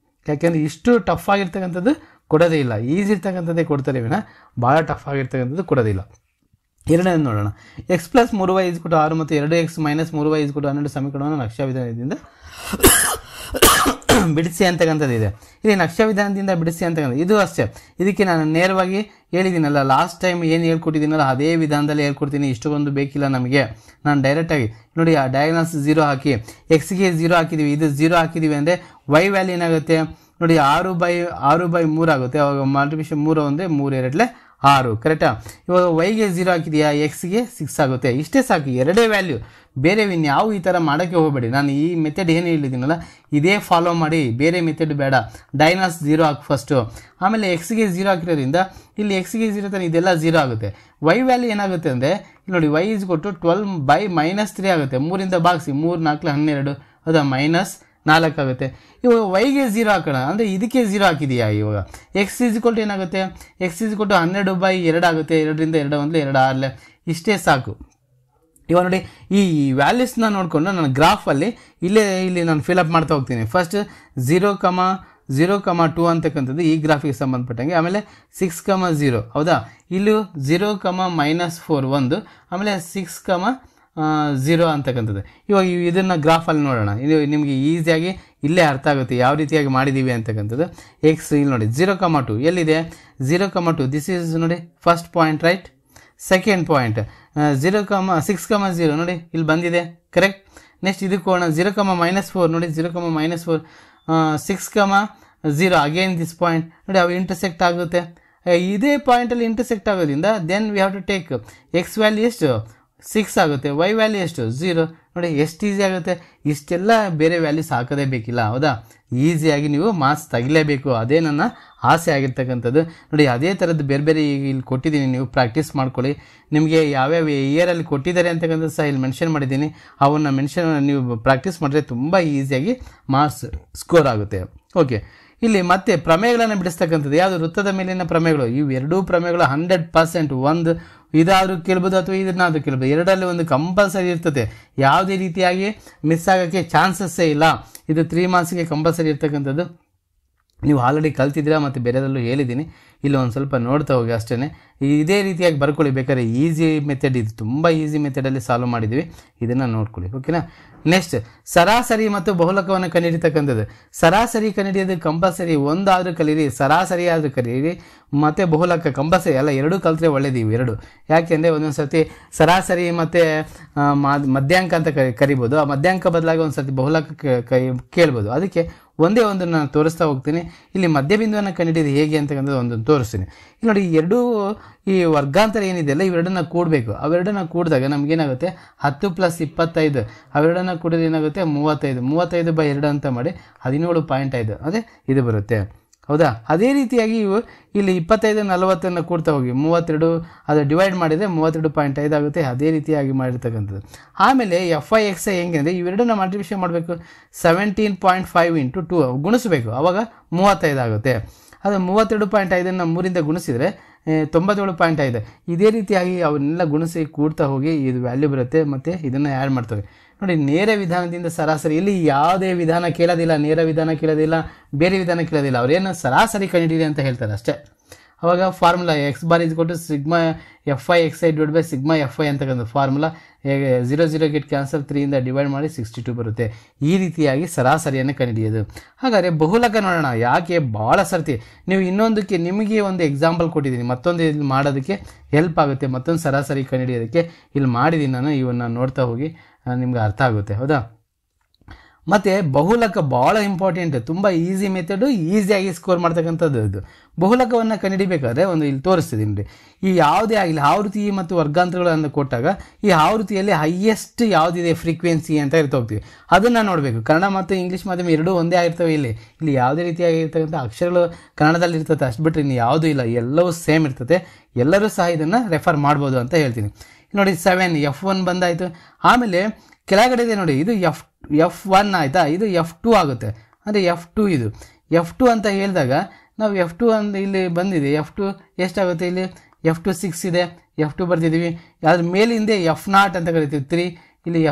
ಯಾಕೆಂದರೆ ಇಷ್ಟು ಟಫ್ ಆಗಿರ್ತಕ್ಕಂಥದ್ದು ಕೊಡೋದೇ ಇಲ್ಲ, ಈಸಿ ಇರ್ತಕ್ಕಂಥದ್ದೇ ಕೊಡ್ತಾರೆ ವಿನ ಭಾಳ ಟಫ್ ಆಗಿರ್ತಕ್ಕಂಥದ್ದು ಕೊಡೋದಿಲ್ಲ. ಎರಡನೇದು ನೋಡೋಣ, x + 3y = 6 ಮತ್ತು 2x - 3y = 12 ಸಮೀಕರಣವನ್ನು ನಕ್ಷಾ ವಿಧಾನದಿಂದ ಬಿಡಿಸಿ ಅಂತಕ್ಕಂಥದ್ದು ಇದೆ. ಇಲ್ಲಿ ನಕ್ಷಾ ವಿಧಾನದಿಂದ ಬಿಡಿಸಿ ಅಂತಕ್ಕಂಥದ್ದು ಇದು ಅಷ್ಟೇ. ಇದಕ್ಕೆ ನಾನು ನೇರವಾಗಿ ಹೇಳಿದ್ದೀನಲ್ಲ, ಲಾಸ್ಟ್ ಟೈಮ್ ಏನು ಹೇಳ್ಕೊಟ್ಟಿದ್ದೀನಲ್ಲ ಅದೇ ವಿಧಾನದಲ್ಲಿ ಹೇಳ್ಕೊಡ್ತೀನಿ. ಇಷ್ಟೊಂದು ಬೇಕಿಲ್ಲ ನಮಗೆ. ನಾನು ಡೈರೆಕ್ಟಾಗಿ ನೋಡಿ, ಆ ಡಯಾಗ್ನಲ್ಸ್ 0 ಹಾಕಿ ಎಕ್ಸ್ಗೆ 0 ಹಾಕಿದ್ದೀವಿ, ಇದು 0 ಹಾಕಿದ್ದೀವಿ ಅಂದರೆ ವೈ ವ್ಯಾಲ್ಯೂ ಏನಾಗುತ್ತೆ ನೋಡಿ, 6/3 ಆಗುತ್ತೆ. ಅವಾಗ ಮಲ್ಟಿಪ್ಲಿಕೇಶನ್ 3 ಅಂದರೆ 3 2 6, ಕರೆಕ್ಟಾ? ಇವಾಗ ವೈಗೆ 0 ಹಾಕಿದೆಯಾ, ಎಕ್ಸ್ಗೆ 6 ಆಗುತ್ತೆ. ಇಷ್ಟೇ ಸಾಕು, ಎರಡೇ ವ್ಯಾಲ್ಯೂ, ಬೇರೆ ಇನ್ಯಾವು ಈ ಥರ ಮಾಡೋಕ್ಕೆ ಹೋಗಬೇಡಿ. ನಾನು ಈ ಮೆಥಡ್ ಏನು ಹೇಳಿದ್ದೀನಲ್ಲ ಇದೇ ಫಾಲೋ ಮಾಡಿ, ಬೇರೆ ಮೆಥಡ್ ಬೇಡ. ಡೈನಾಸ್ 0 ಹಾಕಿ ಫಸ್ಟು, ಆಮೇಲೆ ಎಕ್ಸ್ಗೆ 0 ಹಾಕಿರೋದ್ರಿಂದ ಇಲ್ಲಿ ಎಕ್ಸ್ಗೆ 0 ತಾನೆ, ಇದೆಲ್ಲ 0 ಆಗುತ್ತೆ. ವೈ ವ್ಯಾಲ್ಯೂ ಏನಾಗುತ್ತೆ ಅಂದರೆ ಇಲ್ಲಿ ನೋಡಿ, y = 12/-3 ಆಗುತ್ತೆ. 3ರಿಂದ ಭಾಗಿಸಿ, 3 4 12, ಹೌದಾ, -4 ಆಗುತ್ತೆ. ಇವಾಗ ವೈಗೆ 0 ಹಾಕೋಣ ಅಂದರೆ ಇದಕ್ಕೆ 0 ಹಾಕಿದೆಯಾ. ಇವಾಗ ಎಕ್ಸ್ ಏನಾಗುತ್ತೆ, x = 12/2 ಆಗುತ್ತೆ. 2ರಿಂದ 2 1 2 6, ಇಷ್ಟೇ ಸಾಕು. ಇವಾಗ ನೋಡಿ, ಈ ವ್ಯಾಲ್ಯೂಸ್ನ ನೋಡಿಕೊಂಡು ನಾನು ಗ್ರಾಫಲ್ಲಿ ಇಲ್ಲಿ ನಾನು ಫಿಲಪ್ ಮಾಡ್ತಾ ಹೋಗ್ತೀನಿ. ಫಸ್ಟ್ 0,2 ಅಂತಕ್ಕಂಥದ್ದು ಈ ಗ್ರಾಫಿಗೆ ಸಂಬಂಧಪಟ್ಟಂಗೆ, ಆಮೇಲೆ 6,0, ಹೌದಾ, ಇಲ್ಲೂ 0,-4 ಒಂದು, ಆಮೇಲೆ 6,0 ಅಂತಕ್ಕಂಥದ್ದು. ಇವಾಗ ಇದನ್ನು ಗ್ರಾಫಲ್ಲಿ ನೋಡೋಣ, ಇದು ನಿಮಗೆ ಈಸಿಯಾಗಿ ಇಲ್ಲೇ ಅರ್ಥ ಆಗುತ್ತೆ ಯಾವ ರೀತಿಯಾಗಿ ಮಾಡಿದ್ದೀವಿ ಅಂತಕ್ಕಂಥದ್ದು. ಎಕ್ಸ್ ಇಲ್ಲಿ ನೋಡಿ 0,2 ಎಲ್ಲಿದೆ, 0,2 ದಿಸ್ ಈಸ್ ನೋಡಿ first point, right. Second point 6,0 ನೋಡಿ ಇಲ್ಲಿ ಬಂದಿದೆ, ಕರೆಕ್ಟ್. ನೆಕ್ಸ್ಟ್ ಇದಕ್ಕೆ ಹೋಗೋಣ, 0,-4 ನೋಡಿ, 0,-4 6,0 ಅಗೇನ್ ದಿಸ್ ಪಾಯಿಂಟ್ ನೋಡಿ, ಅವು ಇಂಟರ್ಸೆಕ್ಟ್ ಆಗುತ್ತೆ. ಇದೇ ಪಾಯಿಂಟಲ್ಲಿ ಇಂಟರ್ಸೆಕ್ಟ್ ಆಗೋದ್ರಿಂದ then we have to take x value ಎಷ್ಟು 6 ಆಗುತ್ತೆ, ವೈ ವ್ಯಾಲ್ಯೂ ಎಷ್ಟು 0 ನೋಡಿ, ಎಷ್ಟು ಈಸಿ ಆಗುತ್ತೆ. ಇಷ್ಟೆಲ್ಲ ಬೇರೆ ವ್ಯಾಲ್ಯೂಸ್ ಹಾಕೋದೇ ಬೇಕಿಲ್ಲ, ಹೌದಾ. ಈಸಿಯಾಗಿ ನೀವು ಮಾರ್ಕ್ಸ್ ತೆಗಿಲೇಬೇಕು, ಅದೇ ನನ್ನ ಆಸೆ ಆಗಿರ್ತಕ್ಕಂಥದ್ದು. ನೋಡಿ, ಅದೇ ಥರದ್ದು ಬೇರೆ ಬೇರೆ ಇಲ್ಲಿ ಕೊಟ್ಟಿದ್ದೀನಿ, ನೀವು ಪ್ರಾಕ್ಟೀಸ್ ಮಾಡ್ಕೊಳ್ಳಿ. ನಿಮಗೆ ಯಾವ್ಯಾವ ಇಯರಲ್ಲಿ ಕೊಟ್ಟಿದ್ದಾರೆ ಅಂತಕ್ಕಂಥದ್ದು ಸಹ ಇಲ್ಲಿ ಮೆನ್ಷನ್ ಮಾಡಿದ್ದೀನಿ. ಅವನ್ನ ನೀವು ಪ್ರಾಕ್ಟೀಸ್ ಮಾಡಿದ್ರೆ ತುಂಬ ಈಸಿಯಾಗಿ ಮಾರ್ಕ್ಸ್ ಸ್ಕೋರ್ ಆಗುತ್ತೆ. ಓಕೆ, ಇಲ್ಲಿ ಮತ್ತೆ ಪ್ರಮೇಯಗಳನ್ನು ಬಿಡಿಸ್ತಕ್ಕಂಥದ್ದು ಯಾವುದು, ವೃತ್ತದ ಮೇಲಿನ ಪ್ರಮೇಯಗಳು. ಇವೆರಡೂ ಪ್ರಮೇಯಗಳು 100%, ಒಂದು ಇದಾದರೂ ಕೇಳ್ಬೋದು ಅಥವಾ ಇದನ್ನಾದರೂ ಕೇಳ್ಬೋದು. ಎರಡರಲ್ಲಿ ಒಂದು ಕಂಪಲ್ಸರಿ ಇರ್ತದೆ, ಯಾವುದೇ ರೀತಿಯಾಗಿ ಮಿಸ್ ಆಗೋಕ್ಕೆ ಚಾನ್ಸಸ್ಸೇ ಇಲ್ಲ. ಇದು 3 ಮಾರ್ಕ್ಸ್ಗೆ ಕಂಪಲ್ಸರಿ ಇರ್ತಕ್ಕಂಥದ್ದು. ನೀವು ಆಲ್ರೆಡಿ ಕಲ್ತಿದ್ದೀರಾ ಮತ್ತು ಬೇರೆದರಲ್ಲೂ ಹೇಳಿದ್ದೀನಿ. ಇಲ್ಲಿ ಒಂದು ಸ್ವಲ್ಪ ನೋಡ್ತಾ ಹೋಗಿ ಅಷ್ಟೇ. ಇದೇ ರೀತಿಯಾಗಿ ಬರ್ಕೊಳ್ಳಿ. ಬೇಕಾದ್ರೆ ಈಸಿ ಮೆಥಡ್, ಇದು ತುಂಬ ಈಸಿ ಮೆಥಡಲ್ಲಿ ಸಾಲ್ವ್ ಮಾಡಿದ್ವಿ, ಇದನ್ನು ನೋಡ್ಕೊಳ್ಳಿ. ಓಕೆನಾ. ನೆಕ್ಸ್ಟ್ ಸರಾಸರಿ ಮತ್ತು ಬಹುಲಕವನ್ನು ಕಂಡುಹಿಡಿತಕ್ಕಂಥದ್ದು. ಸರಾಸರಿ ಕಂಡುಹಿಡಿಯೋದು ಕಂಪಲ್ಸರಿ, ಒಂದಾದರೂ ಕಲೀರಿ, ಸರಾಸರಿ ಆದರೂ ಕಲೀರಿ, ಮತ್ತು ಬಹುಲಕ ಕಂಪಲ್ಸರಿ ಅಲ್ಲ, ಎರಡೂ ಕಲಿತ್ರೆ ಒಳ್ಳೇದು. ಇವು ಎರಡು ಯಾಕೆಂದರೆ ಒಂದೊಂದು ಸರ್ತಿ ಸರಾಸರಿ ಮತ್ತು ಮಧ್ಯಾಂಕ ಅಂತ ಕರಿಬೋದು, ಆ ಮಧ್ಯಾಂಕ ಬದಲಾಗಿ ಒಂದು ಸರ್ತಿ ಬಹುಲಕ ಕೇಳ್ಬೋದು. ಅದಕ್ಕೆ ಒಂದೇ ಒಂದು ನಾನು ತೋರಿಸ್ತಾ ಹೋಗ್ತೀನಿ. ಇಲ್ಲಿ ಮಧ್ಯಬಿಂದುವನ್ನು ಕಂಡುಹಿಡಿಯೋದು ಹೇಗೆ ಅಂತಕ್ಕಂಥದ್ದು ಒಂದೊಂದು ತೋರಿಸ್ತೀನಿ. ಇಲ್ಲಿ ನೋಡಿ, ಎರಡೂ ಈ ವರ್ಗಾಂತರ ಏನಿದೆಯಲ್ಲ ಇವೆರಡನ್ನ ಕೂಡಬೇಕು. ಅವೆರಡನ್ನ ಕೂಡಿದಾಗ ನಮಗೇನಾಗುತ್ತೆ 10 + 25, ಅವೆರಡನ್ನ ಕೂಡಿದ್ರೆ ಏನಾಗುತ್ತೆ 35. 35/2 ಅಂತ ಮಾಡಿ 17.5 ಅದೇ ಇದು ಬರುತ್ತೆ. ಹೌದಾ. ಅದೇ ರೀತಿಯಾಗಿ ಇವು ಇಲ್ಲಿ 25 40 ಕೂಡ್ತಾ ಹೋಗಿ 32 ಅದು ಡಿವೈಡ್ ಮಾಡಿದರೆ 32.5 ಆಗುತ್ತೆ. ಅದೇ ರೀತಿಯಾಗಿ ಮಾಡಿರ್ತಕ್ಕಂಥದ್ದು. ಆಮೇಲೆ FI/XI ಹೆಂಗೆ ಅಂದರೆ ಇವೆರಡನ್ನ ಮಲ್ಟಿಪ್ಲಿಕೇಷನ್ ಮಾಡಬೇಕು. 17.5 × 2 ಗುಣಿಸಬೇಕು, ಆವಾಗ 35 ಆಗುತ್ತೆ. ಅದು 32.5 3ರಿಂದ ಗುಣಿಸಿದರೆ 97.5. ಇದೇ ರೀತಿಯಾಗಿ ಅವನ್ನೆಲ್ಲ ಗುಣಿಸಿ ಕೂಡ್ತಾ ಹೋಗಿ ಇದು ವ್ಯಾಲ್ಯೂ ಬರುತ್ತೆ. ಮತ್ತು ಇದನ್ನು ಆ್ಯಡ್ ಮಾಡ್ತವೆ. ನೋಡಿ, ನೇರ ವಿಧಾನದಿಂದ ಸರಾಸರಿ, ಇಲ್ಲಿ ಯಾವುದೇ ವಿಧಾನ ಕೇಳೋದಿಲ್ಲ, ನೇರ ವಿಧಾನ ಕೇಳೋದಿಲ್ಲ, ಬೇರೆ ವಿಧಾನ ಕೇಳೋದಿಲ್ಲ. ಅವ್ರೇನು ಸರಾಸರಿ ಕಂಡುಹಿಡಿಯಿರಿ ಅಂತ ಹೇಳ್ತಾರೆ ಅಷ್ಟೇ. ಅವಾಗ formula x bar = sigma FI/XI / sigma FI ಅಂತಕ್ಕಂಥ ಫಾರ್ಮುಲಾ 0 ಗೆಟ್ ಕ್ಯಾನ್ಸಲ್, 3ಯಿಂದ ಡಿವೈಡ್ ಮಾಡಿ 62 ಬರುತ್ತೆ. ಈ ರೀತಿಯಾಗಿ ಸರಾಸರಿಯನ್ನು ಕಂಡುಹಿಡಿಯೋದು. ಹಾಗಾದರೆ ಬಹುಲಕ ನೋಡೋಣ. ಯಾಕೆ ಭಾಳ ಸರ್ತಿ ನೀವು ಇನ್ನೊಂದಕ್ಕೆ ನಿಮಗೆ ಒಂದು ಎಕ್ಸಾಂಪಲ್ ಕೊಟ್ಟಿದ್ದೀನಿ, ಮತ್ತೊಂದು ಇಲ್ಲಿ ಮಾಡೋದಕ್ಕೆ ಹೆಲ್ಪ್ ಆಗುತ್ತೆ, ಮತ್ತೊಂದು ಸರಾಸರಿ ಕಂಡುಹಿಡಿಯೋದಕ್ಕೆ ಇಲ್ಲಿ ಮಾಡಿದ್ದೀನಿ ನಾನು. ಇವನ್ನ ನೋಡ್ತಾ ಹೋಗಿ ನಿಮ್ಗೆ ಅರ್ಥ ಆಗುತ್ತೆ. ಹೌದಾ. ಮತ್ತು ಬಹುಲಕ ಭಾಳ ಇಂಪಾರ್ಟೆಂಟ್, ತುಂಬ ಈಸಿ ಮೆಥಡು, ಈಸಿಯಾಗಿ ಸ್ಕೋರ್ ಮಾಡ್ತಕ್ಕಂಥದ್ದು. ಇದು ಬಹುಲಕವನ್ನು ಕಂಡುಹಿಡಿಬೇಕಾದ್ರೆ ಒಂದು ಇಲ್ಲಿ ತೋರಿಸ್ತಿದ್ದೀನಿ ರೀ. ಈ ಯಾವುದೇ ಆಗಲಿ ಆವೃತ್ತಿ ಮತ್ತು ವರ್ಗಾಂತರಗಳನ್ನು ಕೊಟ್ಟಾಗ ಈ ಆವೃತ್ತಿಯಲ್ಲಿ ಹೈಯೆಸ್ಟ್ ಯಾವುದಿದೆ ಫ್ರೀಕ್ವೆನ್ಸಿ ಅಂತ ಇರ್ತಾ ಹೋಗ್ತೀವಿ, ಅದನ್ನು ನೋಡಬೇಕು. ಕನ್ನಡ ಮತ್ತು ಇಂಗ್ಲೀಷ್ ಮಾಧ್ಯಮ ಎರಡೂ ಒಂದೇ ಆಗಿರ್ತವೆ. ಇಲ್ಲಿ ಯಾವುದೇ ರೀತಿಯಾಗಿರ್ತಕ್ಕಂಥ ಅಕ್ಷರಗಳು ಕನ್ನಡದಲ್ಲಿ ಇರ್ತದೆ, ಅಷ್ಟು ಬಿಟ್ಟರೆ ಇನ್ನು ಯಾವುದೂ ಇಲ್ಲ, ಎಲ್ಲವೂ ಸೇಮ್ ಇರ್ತದೆ. ಎಲ್ಲರೂ ಸಹ ಇದನ್ನು ರೆಫರ್ ಮಾಡ್ಬೋದು ಅಂತ ಹೇಳ್ತೀನಿ. ನೋಡಿ 7 F1 ಬಂದಾಯಿತು. ಆಮೇಲೆ ಕೆಳಗಡೆ ಇದೆ ನೋಡಿ, ಇದು F1 ಆಯಿತಾ, ಇದು F2 ಆಗುತ್ತೆ. ಅಂದರೆ F2 ಇದು F2 ಅಂತ ಹೇಳಿದಾಗ ನಾವು F2 ಅಂತ ಇಲ್ಲಿ ಬಂದಿದೆ. F2 ಎಷ್ಟಾಗುತ್ತೆ, ಇಲ್ಲಿ F2 6 ಇದೆ, F2 ಬರ್ತಿದ್ದೀವಿ. ಅದ್ರ ಮೇಲಿಂದ F0 ಅಂತ ಕರಿತೀವಿ 3, ಇಲ್ಲಿ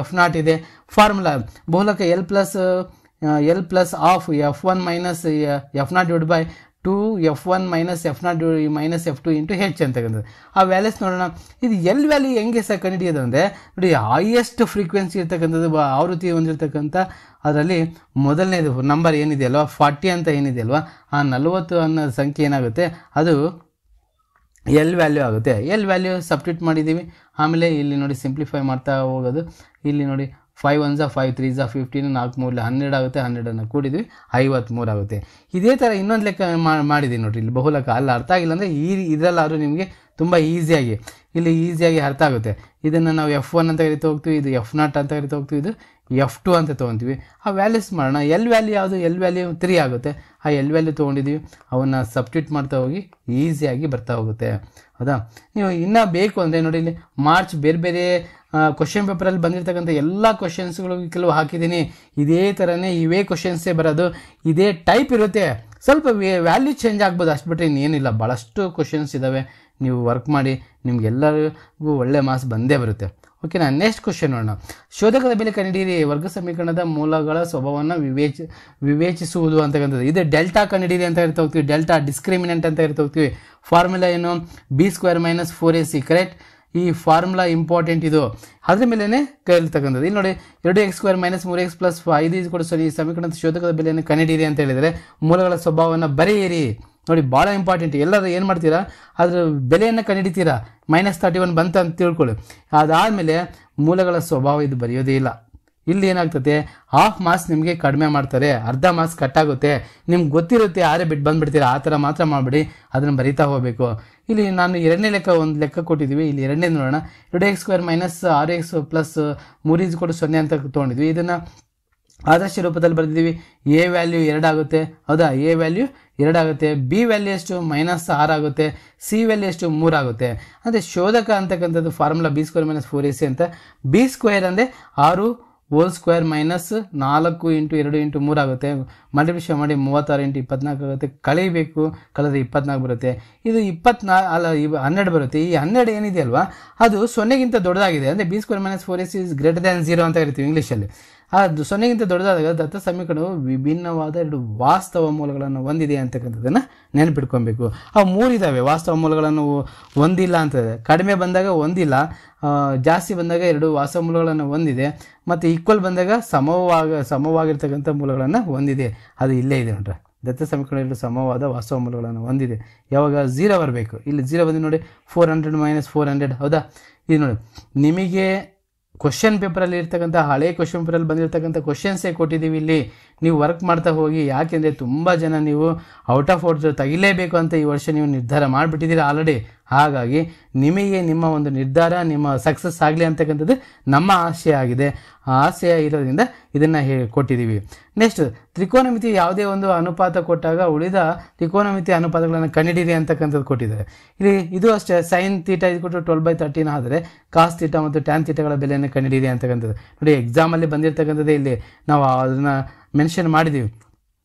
F0 ಇದೆ. ಫಾರ್ಮುಲಾ ಬಹುಲಕ L plus of F1 - F0 / 2F1 - F0 - F2 × H ಅಂತಕ್ಕಂಥದ್ದು. ಆ ವ್ಯಾಲ್ಯೂಸ್ ನೋಡೋಣ. ಇದು ಎಲ್ ವ್ಯಾಲ್ಯೂ ಹೆಂಗೆ ಸಹ ಕಂಡುಹಿಡಿಯೋದು ಅಂದರೆ ನೋಡಿ, ಹೈಯೆಸ್ಟ್ ಫ್ರೀಕ್ವೆನ್ಸಿ ಇರ್ತಕ್ಕಂಥದ್ದು ಆವೃತ್ತಿ ಹೊಂದಿರತಕ್ಕಂಥ ಅದರಲ್ಲಿ ಮೊದಲನೇದು ನಂಬರ್ ಏನಿದೆ ಅಲ್ವಾ, 40 ಅಂತ ಏನಿದೆ ಅಲ್ವಾ, ಆ 40 ಅನ್ನೋ ಸಂಖ್ಯೆ ಏನಾಗುತ್ತೆ, ಅದು ಎಲ್ ವ್ಯಾಲ್ಯೂ ಆಗುತ್ತೆ. ಎಲ್ ವ್ಯಾಲ್ಯೂ ಸಬ್ಸ್ಟಿಟ್ಯೂಟ್ ಮಾಡಿದ್ದೀವಿ. ಆಮೇಲೆ ಇಲ್ಲಿ ನೋಡಿ ಸಿಂಪ್ಲಿಫೈ ಮಾಡ್ತಾ ಹೋಗೋದು. ಇಲ್ಲಿ ನೋಡಿ 5 1 5 3 15, 4 3 12 ಆಗುತ್ತೆ. 12ಅನ್ನು ಕೂಡಿದ್ವಿ 53 ಆಗುತ್ತೆ. ಇದೇ ಥರ ಇನ್ನೊಂದು ಲೆಕ್ಕ ಮಾಡಿದ್ದೀನಿ ನೋಡಿರಿ. ಇಲ್ಲಿ ಬಹುಲಕ ಅಲ್ಲ, ಅರ್ಥ ಆಗಿಲ್ಲ ಅಂದರೆ ಇದರಲ್ಲಾದರೂ ನಿಮಗೆ ತುಂಬ ಈಸಿಯಾಗಿ ಅರ್ಥ ಆಗುತ್ತೆ. ಇದನ್ನು ನಾವು F1 ಅಂತ ಕರಿತಾ ಹೋಗ್ತೀವಿ, ಇದು F0 ಅಂತ ಕರಿತಾ ಹೋಗ್ತೀವಿ, ಇದು F2 ಅಂತ ತೊಗೊತೀವಿ. ಆ ವ್ಯಾಲ್ಯೂಸ್ ಮಾಡೋಣ. ಎಲ್ ವ್ಯಾಲ್ಯೂ ಯಾವುದು, ಎಲ್ ವ್ಯಾಲ್ಯೂ 3 ಆಗುತ್ತೆ. ಆ ಎಲ್ ವ್ಯಾಲ್ಯೂ ತೊಗೊಂಡಿದ್ದೀವಿ, ಅವನ್ನ ಸಬ್ಸ್ಟಿಟ್ಯೂಟ್ ಮಾಡ್ತಾ ಹೋಗಿ ಈಸಿಯಾಗಿ ಬರ್ತಾ ಹೋಗುತ್ತೆ. ಹೌದಾ. ನೀವು ಇನ್ನೂ ಬೇಕು ಅಂದರೆ ನೋಡಿ, ಇಲ್ಲಿ ಮಾರ್ಚ್ ಬೇರೆ ಕ್ವಶನ್ ಪೇಪರಲ್ಲಿ ಬಂದಿರತಕ್ಕಂಥ ಎಲ್ಲ ಕ್ವಶನ್ಸ್ಗಳು ಕೆಲವು ಹಾಕಿದ್ದೀನಿ. ಇದೇ ಥರನೇ ಇವೇ ಕ್ವಶನ್ಸೇ ಬರೋದು, ಇದೇ ಟೈಪ್ ಇರುತ್ತೆ. ಸ್ವಲ್ಪ ವ್ಯಾಲ್ಯೂ ಚೇಂಜ್ ಆಗ್ಬೋದು, ಅಷ್ಟು ಬಿಟ್ಟರೆ ಇನ್ನೇನಿಲ್ಲ. ಭಾಳಷ್ಟು ಕ್ವಶನ್ಸ್ ಇದ್ದಾವೆ. ನೀವು ವರ್ಕ್ ಮಾಡಿ, ನಿಮಗೆಲ್ಲರಿಗೂ ಒಳ್ಳೆ ಮಾರ್ಕ್ಸ್ ಬಂದೇ ಬರುತ್ತೆ. ಓಕೆನಾ. ನೆಕ್ಸ್ಟ್ ಕ್ವಶನ್ ನೋಡೋಣ. ಶೋಧಕದ ಬೆಲೆ ಕಂಡುಹಿಡಿಯಿರಿ. ವರ್ಗ ಸಮೀಕರಣದ ಮೂಲಗಳ ಸ್ವಭಾವವನ್ನು ವಿವೇಚಿಸುವುದು ಅಂತಕ್ಕಂಥದ್ದು. ಇದು ಡೆಲ್ಟಾ ಕಂಡುಹಿಡಿಯಿರಿ ಅಂತ ಹೇಳ್ತಾ ಹೋಗ್ತೀವಿ. ಡೆಲ್ಟಾ ಡಿಸ್ಕ್ರಿಮಿನೆಂಟ್ ಅಂತ ಹೇಳ್ತಾ ಹೋಗ್ತೀವಿ. ಫಾರ್ಮುಲಾ ಏನು, B² - 4AC. ಕರೆಕ್ಟ್. ಈ ಫಾರ್ಮುಲಾ ಇಂಪಾರ್ಟೆಂಟ್, ಇದು ಅದ್ರ ಮೇಲೇ ಕೇಳ್ತಕ್ಕಂಥದ್ದು. ಇಲ್ಲಿ ನೋಡಿ 2x² - 3x + 5 ಈ ಸಮೀಕರಣದ ಶೋಧಕದ ಬೆಲೆಯನ್ನು ಕಂಡುಹಿಡಿಯಿರಿ ಅಂತ ಹೇಳಿದರೆ ಮೂಲಗಳ ಸ್ವಭಾವವನ್ನು ಬರೆಯಿರಿ. ನೋಡಿ, ಭಾಳ ಇಂಪಾರ್ಟೆಂಟ್. ಎಲ್ಲರೂ ಏನು ಮಾಡ್ತೀರಾ, ಅದ್ರ ಬೆಲೆಯನ್ನು ಕಂಡುಹಿಡಿತೀರಾ. -31 ಬಂತ ಅಂತ ತಿಳ್ಕೊಳ್ಳಿ. ಅದಾದಮೇಲೆ ಮೂಲಗಳ ಸ್ವಭಾವ ಇದು ಬರೆಯೋದೇ ಇಲ್ಲ. ಇಲ್ಲಿ ಏನಾಗ್ತದೆ, ಹಾಫ್ ಮಾರ್ಕ್ಸ್ ನಿಮಗೆ ಕಡಿಮೆ ಮಾಡ್ತಾರೆ, ಅರ್ಧ ಮಾರ್ಕ್ಸ್ ಕಟ್ಟಾಗುತ್ತೆ. ನಿಮ್ಗೆ ಗೊತ್ತಿರುತ್ತೆ, ಆರೇ ಬಿಟ್ಟು ಬಂದುಬಿಡ್ತೀರಾ. ಆ ಥರ ಮಾತ್ರ ಮಾಡಿಬಿಡಿ, ಅದನ್ನು ಬರಿತಾ ಹೋಗಬೇಕು. ಇಲ್ಲಿ ನಾನು ಎರಡನೇ ಒಂದು ಲೆಕ್ಕ ಕೊಟ್ಟಿದ್ದೀವಿ. ಇಲ್ಲಿ ಎರಡನೇ ನೋಡೋಣ. 2x² - 6x + 3 = 0 ಅಂತ ತೊಗೊಂಡಿದ್ವಿ. ಇದನ್ನು ಆದರ್ಶ ರೂಪದಲ್ಲಿ ಬರೆದಿದ್ದೀವಿ. ಎ ವ್ಯಾಲ್ಯೂ 2 ಆಗುತ್ತೆ. ಹೌದಾ, ಎ ವ್ಯಾಲ್ಯೂ 2 ಆಗುತ್ತೆ. ಬಿ ವ್ಯಾಲ್ಯೂ ಎಷ್ಟು, -6 ಆಗುತ್ತೆ. ಸಿ ವ್ಯಾಲ್ಯೂ ಎಷ್ಟು, 3 ಆಗುತ್ತೆ. ಅಂದರೆ ಶೋಧಕ ಅಂತಕ್ಕಂಥದ್ದು ಫಾರ್ಮುಲಾ B² - 4AC ಅಂತ. B² ಅಂದರೆ 6² - 4 × 2 × 3 ಆಗುತ್ತೆ. ಮಲ್ಟಿಪ್ಲಿಕೇಷನ್ ಮಾಡಿ 36 × 24 ಆಗುತ್ತೆ. ಕಳೆಯಬೇಕು, ಕಳೆದ್ರೆ 24 ಬರುತ್ತೆ. ಇದು 12 ಬರುತ್ತೆ. ಈ 12 ಏನಿದೆ ಅಲ್ವಾ, ಅದು 0ಗಿಂತ ದೊಡ್ಡದಾಗಿದೆ. ಅಂದರೆ B² - 4AC > 0 ಅಂತ ಕರಿತೀವಿ ಇಂಗ್ಲೀಷಲ್ಲಿ. 0ಗಿಂತ ದೊಡ್ಡದಾದಾಗ ದತ್ತ ಸಮೀಕರಣವು ವಿಭಿನ್ನವಾದ 2 ವಾಸ್ತವ ಮೂಲಗಳನ್ನು ಹೊಂದಿದೆ ಅಂತಕ್ಕಂಥದ್ದನ್ನು ನೆನಪಿಟ್ಕೊಬೇಕು. ಅವು 3 ಇದ್ದಾವೆ ವಾಸ್ತವ ಮೂಲಗಳನ್ನು ಹೊಂದಿಲ್ಲ ಅಂತದೆ. ಕಡಿಮೆ ಬಂದಾಗ ಹೊಂದಿಲ್ಲ, ಜಾಸ್ತಿ ಬಂದಾಗ 2 ವಾಸ್ತವ ಮೂಲಗಳನ್ನು ಹೊಂದಿದೆ, ಮತ್ತು ಈಕ್ವಲ್ ಬಂದಾಗ ಸಮವಾಗಿರ್ತಕ್ಕಂಥ ಮೂಲಗಳನ್ನು ಹೊಂದಿದೆ. ಅದು ಇಲ್ಲೇ ಇದೆ ನೋಡ್ರಿ. ದತ್ತ ಸಮೀಕರಣ 2 ಸಮವಾದ ವಾಸ್ತವ ಮೂಲಗಳನ್ನು ಹೊಂದಿದೆ. ಯಾವಾಗ 0 ಬರಬೇಕು. ಇಲ್ಲಿ 0 ಬಂದು ನೋಡಿ 400 - 400. ಹೌದಾ? ಇದು ನೋಡಿ, ನಿಮಗೆ ಕ್ವಶನ್ ಪೇಪರಲ್ಲಿ ಇರ್ತಕ್ಕಂಥ ಹಳೆ ಕ್ವಶನ್ ಪೇಪರಲ್ಲಿ ಬಂದಿರತಕ್ಕಂಥ ಕ್ವಶನ್ಸೇ ಕೊಟ್ಟಿದ್ದೀವಿ. ಇಲ್ಲಿ ನೀವು ವರ್ಕ್ ಮಾಡ್ತಾ ಹೋಗಿ. ಯಾಕೆಂದರೆ ತುಂಬ ಜನ ನೀವು ಔಟ್ ಆಫ್ ಔಟ್ ತೆಗಿಲೇಬೇಕು ಅಂತ ಈ ವರ್ಷ ನೀವು ನಿರ್ಧಾರ ಮಾಡಿಬಿಟ್ಟಿದ್ದೀರಾ ಆಲ್ರೆಡಿ. ಹಾಗಾಗಿ ನಿಮಗೆ ನಿಮ್ಮ ಒಂದು ನಿರ್ಧಾರ ನಿಮ್ಮ ಸಕ್ಸಸ್ ಆಗಲಿ ಅಂತಕ್ಕಂಥದ್ದು ನಮ್ಮ ಆಶಯ ಆಗಿದೆ. ಆ ಆಶಯ ಇರೋದ್ರಿಂದ ಇದನ್ನು ಕೊಟ್ಟಿದ್ದೀವಿ. ನೆಕ್ಸ್ಟ್, ತ್ರಿಕೋನಮಿತಿ ಯಾವುದೇ ಒಂದು ಅನುಪಾತ ಕೊಟ್ಟಾಗ ಉಳಿದ ತ್ರಿಕೋನಮಿತಿ ಅನುಪಾತಗಳನ್ನು ಕಂಡುಹಿಡಿಯಿರಿ ಅಂತಕ್ಕಂಥದ್ದು ಕೊಟ್ಟಿದ್ದಾರೆ. ಇಲ್ಲಿ ಇದು ಅಷ್ಟೇ. sin θ = 12/13 ಆದರೆ cos θ ಮತ್ತು tan θಗಳ ಬೆಲೆಯನ್ನು ಕಂಡುಹಿಡಿಯಿರಿ ಅಂತಕ್ಕಂಥದ್ದು. ನೋಡಿ, ಎಕ್ಸಾಮಲ್ಲಿ ಬಂದಿರತಕ್ಕಂಥದ್ದೇ ಇಲ್ಲಿ ನಾವು ಅದನ್ನು ಮೆನ್ಷನ್ ಮಾಡಿದ್ದೀವಿ.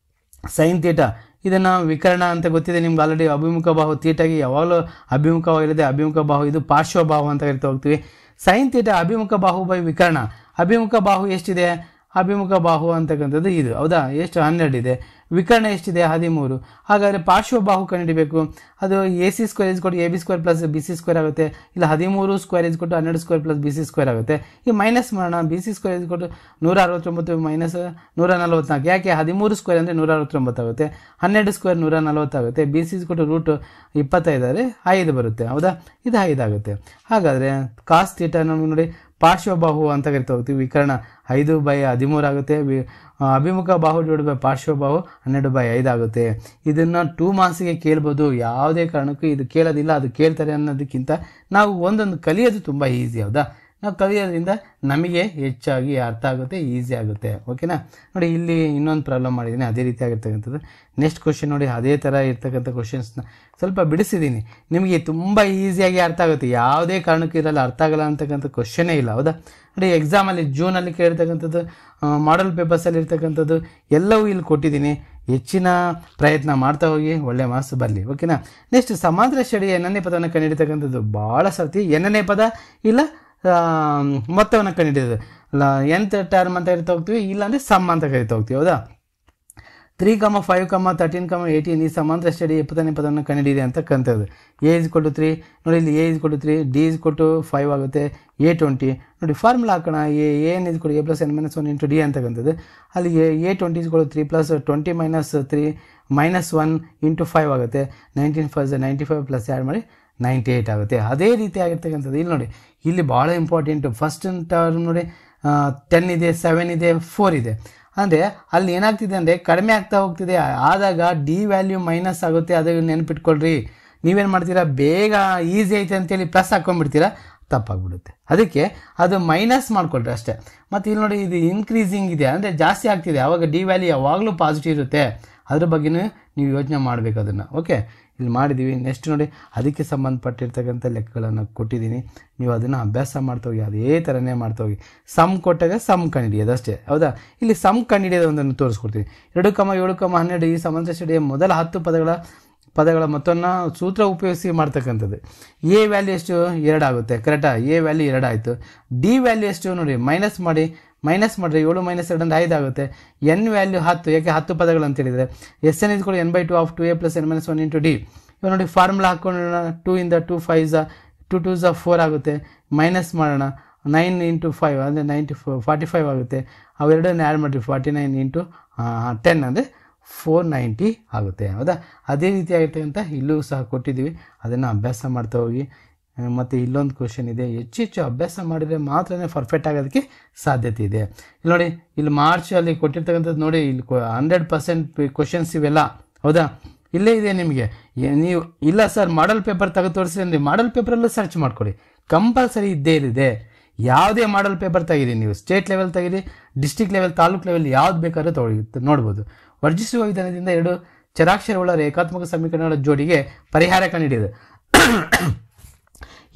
sin θ ಇದನ್ನು ವಿಕರ್ಣ ಅಂತ ಗೊತ್ತಿದೆ ನಿಮ್ಗೆ ಆಲ್ರೆಡಿ. ಅಭಿಮುಖ ಬಾಹು ಥೀಟಾಗಿ ಯಾವಾಗಲೂ ಅಭಿಮುಖವಾಗಿರುತ್ತೆ. ಅಭಿಮುಖ ಬಾಹು ಇದು ಪಾರ್ಶ್ವ ಬಾಹು ಅಂತ ಕರಿತಾ ಹೋಗ್ತೀವಿ. sin θ ಅಭಿಮುಖ ಬಾಹು ಬೈ ವಿಕರ್ಣ. ಅಭಿಮುಖ ಬಾಹು ಎಷ್ಟಿದೆ? ಅಭಿಮುಖ ಬಾಹು ಅಂತಕ್ಕಂಥದ್ದು ಇದು. ಹೌದಾ? ಎಷ್ಟು? 12 ಇದೆ. ವಿಕರ್ಣ ಎಷ್ಟಿದೆ? 13. ಹಾಗಾದರೆ ಪಾರ್ಶ್ವ ಬಾಹು ಕಂಡುಹಿಡಿಬೇಕು. ಅದು AC² = AB² + BC² ಆಗುತ್ತೆ. ಇಲ್ಲ 13² = 12² + BC² ಆಗುತ್ತೆ. ಈ ಮೈನಸ್ ಮಾಡೋಣ. BC² = 169 - 144. ಯಾಕೆ? 13² ಅಂದರೆ 169 ಆಗುತ್ತೆ. 12² 140 ಆಗುತ್ತೆ. BC = √25 ಆದರೆ 5 ಬರುತ್ತೆ. ಹೌದಾ? ಇದು 5 ಆಗುತ್ತೆ. ಹಾಗಾದರೆ cos θ ನೋಡಿ ಪಾರ್ಶ್ವಬಾಹು ಅಂತ ಕರಿತಾ ಹೋಗ್ತೀವಿ. ವಿಕರ್ಣ 5/13 ಆಗುತ್ತೆ. ಅಭಿಮುಖ ಬಾಹು / ಪಾರ್ಶ್ವ ಬಾಹು 12/5 ಆಗುತ್ತೆ. ಇದನ್ನು 2 ಮಾರ್ಕ್ಸಿಗೆ ಕೇಳ್ಬೋದು. ಯಾವುದೇ ಕಾರಣಕ್ಕೂ ಇದು ಕೇಳೋದಿಲ್ಲ, ಅದು ಕೇಳ್ತಾರೆ ಅನ್ನೋದಕ್ಕಿಂತ ನಾವು ಒಂದೊಂದು ಕಲಿಯೋದು ತುಂಬ ಈಸಿ. ಹೌದಾ? ನಾವು ಕಲಿಯೋದ್ರಿಂದ ನಮಗೆ ಹೆಚ್ಚಾಗಿ ಅರ್ಥ ಆಗುತ್ತೆ, ಈಸಿ ಆಗುತ್ತೆ. ಓಕೆನಾ? ನೋಡಿ, ಇಲ್ಲಿ ಇನ್ನೊಂದು ಪ್ರಾಬ್ಲಮ್ ಮಾಡಿದ್ದೀನಿ ಅದೇ ರೀತಿ ಆಗಿರ್ತಕ್ಕಂಥದ್ದು. ನೆಕ್ಸ್ಟ್ ಕ್ವಶನ್ ನೋಡಿ, ಅದೇ ಥರ ಇರ್ತಕ್ಕಂಥ ಕ್ವಶನ್ಸ್ನ ಸ್ವಲ್ಪ ಬಿಡಿಸಿದ್ದೀನಿ. ನಿಮಗೆ ತುಂಬ ಈಸಿಯಾಗಿ ಅರ್ಥ ಆಗುತ್ತೆ. ಯಾವುದೇ ಕಾರಣಕ್ಕೂ ಇರಲ್ಲ, ಅರ್ಥ ಆಗಲ್ಲ ಅಂತಕ್ಕಂಥ ಕ್ವಶನೇ ಇಲ್ಲ. ಹೌದಾ? ನೋಡಿ, ಎಕ್ಸಾಮಲ್ಲಿ ಜೂನಲ್ಲಿ ಕೇಳಿರ್ತಕ್ಕಂಥದ್ದು, ಮಾಡಲ್ ಪೇಪರ್ಸಲ್ಲಿ ಇರ್ತಕ್ಕಂಥದ್ದು ಎಲ್ಲವೂ ಇಲ್ಲಿ ಕೊಟ್ಟಿದ್ದೀನಿ. ಹೆಚ್ಚಿನ ಪ್ರಯತ್ನ ಮಾಡ್ತಾ ಹೋಗಿ, ಒಳ್ಳೆ ಮಾರ್ಕ್ಸ್ ಬರಲಿ. ಓಕೆನಾ? ನೆಕ್ಸ್ಟ್, ಸಮಾಂತರ ಶ್ರೇಣಿಯ ಎನ್ನನೇ ಪದವನ್ನು ಕಂಡುಹಿಡಿತಕ್ಕಂಥದ್ದು. ಭಾಳ ಸರ್ತಿ ಎನ್ನನೇ ಪದ ಇಲ್ಲ ಮೊತ್ತವನ್ನು ಕಂಡುಹಿಡಿಯೋದು. nth ಟರ್ಮ್ ಅಂತ ಕರಿತಾ ಹೋಗ್ತೀವಿ, ಇಲ್ಲಾಂದರೆ ಸಮ್ ಅಂತ ಕರಿತಾ ಹೋಗ್ತೀವಿ. ಹೌದಾ? 3, 5, 13, 18 ಈ ಸಮಾಂತರ ಶ್ರೇಣಿ 70ನೇ ಪದವನ್ನು ಕಂಡುಹಿಡಿಯಿರಿ ಅಂತಕ್ಕಂಥದ್ದು. A = 3 ನೋಡಿ, ಇಲ್ಲಿ A = 3, D = 5 ಆಗುತ್ತೆ. A20 ನೋಡಿ, ಫಾರ್ಮುಲಾ ಹಾಕೋಣ. AN = A + n - 1 × D ಅಂತಕ್ಕಂಥದ್ದು. ಅಲ್ಲಿ A20 = 3 + 20 - 3 -1 × 5 ಆಗುತ್ತೆ. 19 × 5 95 ಪ್ಲಸ್ ಆ್ಯಡ್ ಮಾಡಿ 98 ಆಗುತ್ತೆ. ಅದೇ ರೀತಿ ಆಗಿರ್ತಕ್ಕಂಥದ್ದು ಇಲ್ಲಿ ನೋಡಿ, ಇಲ್ಲಿ ಭಾಳ ಇಂಪಾರ್ಟೆಂಟು. ಫಸ್ಟ್ ಟರ್ಮ್ ನೋಡಿ 10 ಇದೆ, 7 ಇದೆ, 4 ಇದೆ. ಅಂದರೆ ಅಲ್ಲಿ ಏನಾಗ್ತಿದೆ ಅಂದರೆ ಕಡಿಮೆ ಆಗ್ತಾ ಹೋಗ್ತಿದೆ. ಆದಾಗ ಡಿ ವ್ಯಾಲ್ಯೂ ಮೈನಸ್ ಆಗುತ್ತೆ. ಅದು ನೆನಪಿಟ್ಕೊಳ್ರಿ. ನೀವೇನು ಮಾಡ್ತೀರಾ, ಬೇಗ ಈಸಿ ಐತೆ ಅಂತೇಳಿ ಪ್ಲಸ್ ಹಾಕ್ಕೊಂಡ್ಬಿಡ್ತೀರಾ, ತಪ್ಪಾಗ್ಬಿಡುತ್ತೆ. ಅದಕ್ಕೆ ಅದು ಮೈನಸ್ ಮಾಡ್ಕೊಳ್ರಿ ಅಷ್ಟೇ. ಮತ್ತು ಇಲ್ಲಿ ನೋಡಿ, ಇದು ಇನ್ಕ್ರೀಸಿಂಗ್ ಇದೆ ಅಂದರೆ ಜಾಸ್ತಿ ಆಗ್ತಿದೆ. ಆವಾಗ ಡಿ ವ್ಯಾಲ್ಯೂ ಯಾವಾಗಲೂ ಪಾಸಿಟಿವ್ ಇರುತ್ತೆ. ಅದ್ರ ಬಗ್ಗೆನೂ ನೀವು ಯೋಚನೆ ಮಾಡಬೇಕು ಅದನ್ನು. ಓಕೆ, ಇಲ್ಲಿ ಮಾಡಿದ್ದೀವಿ. ನೆಕ್ಸ್ಟ್ ನೋಡಿ, ಅದಕ್ಕೆ ಸಂಬಂಧಪಟ್ಟಿರ್ತಕ್ಕಂಥ ಲೆಕ್ಕಗಳನ್ನು ಕೊಟ್ಟಿದ್ದೀನಿ. ನೀವು ಅದನ್ನು ಅಭ್ಯಾಸ ಮಾಡ್ತಾ ಹೋಗಿ, ಅದೇ ಥರನೇ ಮಾಡ್ತಾ ಹೋಗಿ. ಸಮ್ ಕೊಟ್ಟಾಗ ಸಮ್ ಕಂಡುಹಿಡಿಯೋದು ಅಷ್ಟೇ. ಹೌದಾ? ಇಲ್ಲಿ ಸಮ್ ಕಂಡುಹಿಡಿಯೋದು ಒಂದನ್ನು ತೋರಿಸ್ಕೊಡ್ತೀನಿ. 2, 7, 12 ಈ ಸಮಾಂತರ ಶ್ರೇಣಿಯ ಮೊದಲ 10 ಪದಗಳ ಮೊತ್ತವನ್ನು ಸೂತ್ರ ಉಪಯೋಗಿಸಿ ಮಾಡ್ತಕ್ಕಂಥದ್ದು. ಎ ವ್ಯಾಲ್ಯೂ ಎಷ್ಟು? 2 ಆಗುತ್ತೆ. ಕರೆಕ್ಟಾ? ಎ ವ್ಯಾಲ್ಯೂ 2 ಆಯಿತು. ಡಿ ವ್ಯಾಲ್ಯೂ ಎಷ್ಟು ನೋಡಿ, ಮೈನಸ್ ಮಾಡಿರಿ. 7 - 2 = 5 ಆಗುತ್ತೆ. N value 10. ಯಾಕೆ 10 ಪದಗಳು ಅಂತ ಹೇಳಿದರೆ SN = n/2 of 2a + n - 1 × D. ಇವಾಗ ನೋಡಿ, ಫಾರ್ಮುಲಾ ಹಾಕ್ಕೊಳ್ಳೋಣ. 2 × 2 5 2 2s 4 ಆಗುತ್ತೆ. ಮೈನಸ್ ಮಾಡೋಣ. 9 × 5 ಅಂದರೆ 45 ಆಗುತ್ತೆ. ಅವೆರಡನ್ನು ಆ್ಯಡ್ ಮಾಡಿರಿ. 49 × 10 ಅಂದರೆ 490 ಆಗುತ್ತೆ. ಹೌದಾ? ಅದೇ ರೀತಿಯಾಗಿರ್ತಕ್ಕಂಥ ಇಲ್ಲೂ ಸಹ ಕೊಟ್ಟಿದ್ದೀವಿ. ಅದನ್ನು ಅಭ್ಯಾಸ ಮಾಡ್ತಾ ಹೋಗಿ. ಮತ್ತು ಇಲ್ಲೊಂದು ಕ್ವಶನ್ ಇದೆ. ಹೆಚ್ಚು ಅಭ್ಯಾಸ ಮಾಡಿದರೆ ಮಾತ್ರ ಪರ್ಫೆಕ್ಟ್ ಆಗೋದಕ್ಕೆ ಸಾಧ್ಯತೆ ಇದೆ. ಇಲ್ಲಿ ನೋಡಿ, ಇಲ್ಲಿ ಮಾರ್ಚಲ್ಲಿ ಕೊಟ್ಟಿರ್ತಕ್ಕಂಥದ್ದು ನೋಡಿ, ಇಲ್ಲಿ 100% ಕ್ವಶನ್ಸ್ ಇವೆಲ್ಲ. ಹೌದಾ? ಇಲ್ಲೇ ಇದೆ ನಿಮಗೆ. ನೀವು ಇಲ್ಲ ಸರ್ ಮಾಡಲ್ ಪೇಪರ್ ತೆಗೆದು ತೋರಿಸಿ ಅಂದರೆ ಮಾಡಲ್ ಪೇಪರಲ್ಲೂ ಸರ್ಚ್ ಮಾಡ್ಕೊಳ್ಳಿ. ಕಂಪಲ್ಸರಿ ಇದ್ದೇ ಇದೆ. ಯಾವುದೇ ಮಾಡಲ್ ಪೇಪರ್ ತೆಗೀರಿ, ನೀವು ಸ್ಟೇಟ್ ಲೆವೆಲ್ ತೆಗೀರಿ, ಡಿಸ್ಟ್ರಿಕ್ಟ್ ಲೆವೆಲ್, ತಾಲೂಕು ಲೆವೆಲ್ ಯಾವ್ದು ಬೇಕಾದ್ರೂ ನೋಡ್ಬೋದು. ವರ್ಜಿಸುವ ವಿಧಾನದಿಂದ 2 ಚರಾಕ್ಷರಗಳ ರೇಖಾತ್ಮಕ ಸಮೀಕರಣಗಳ ಜೋಡಿಗೆ ಪರಿಹಾರ ಕಂಡುಹಿಡಿಯೋದು.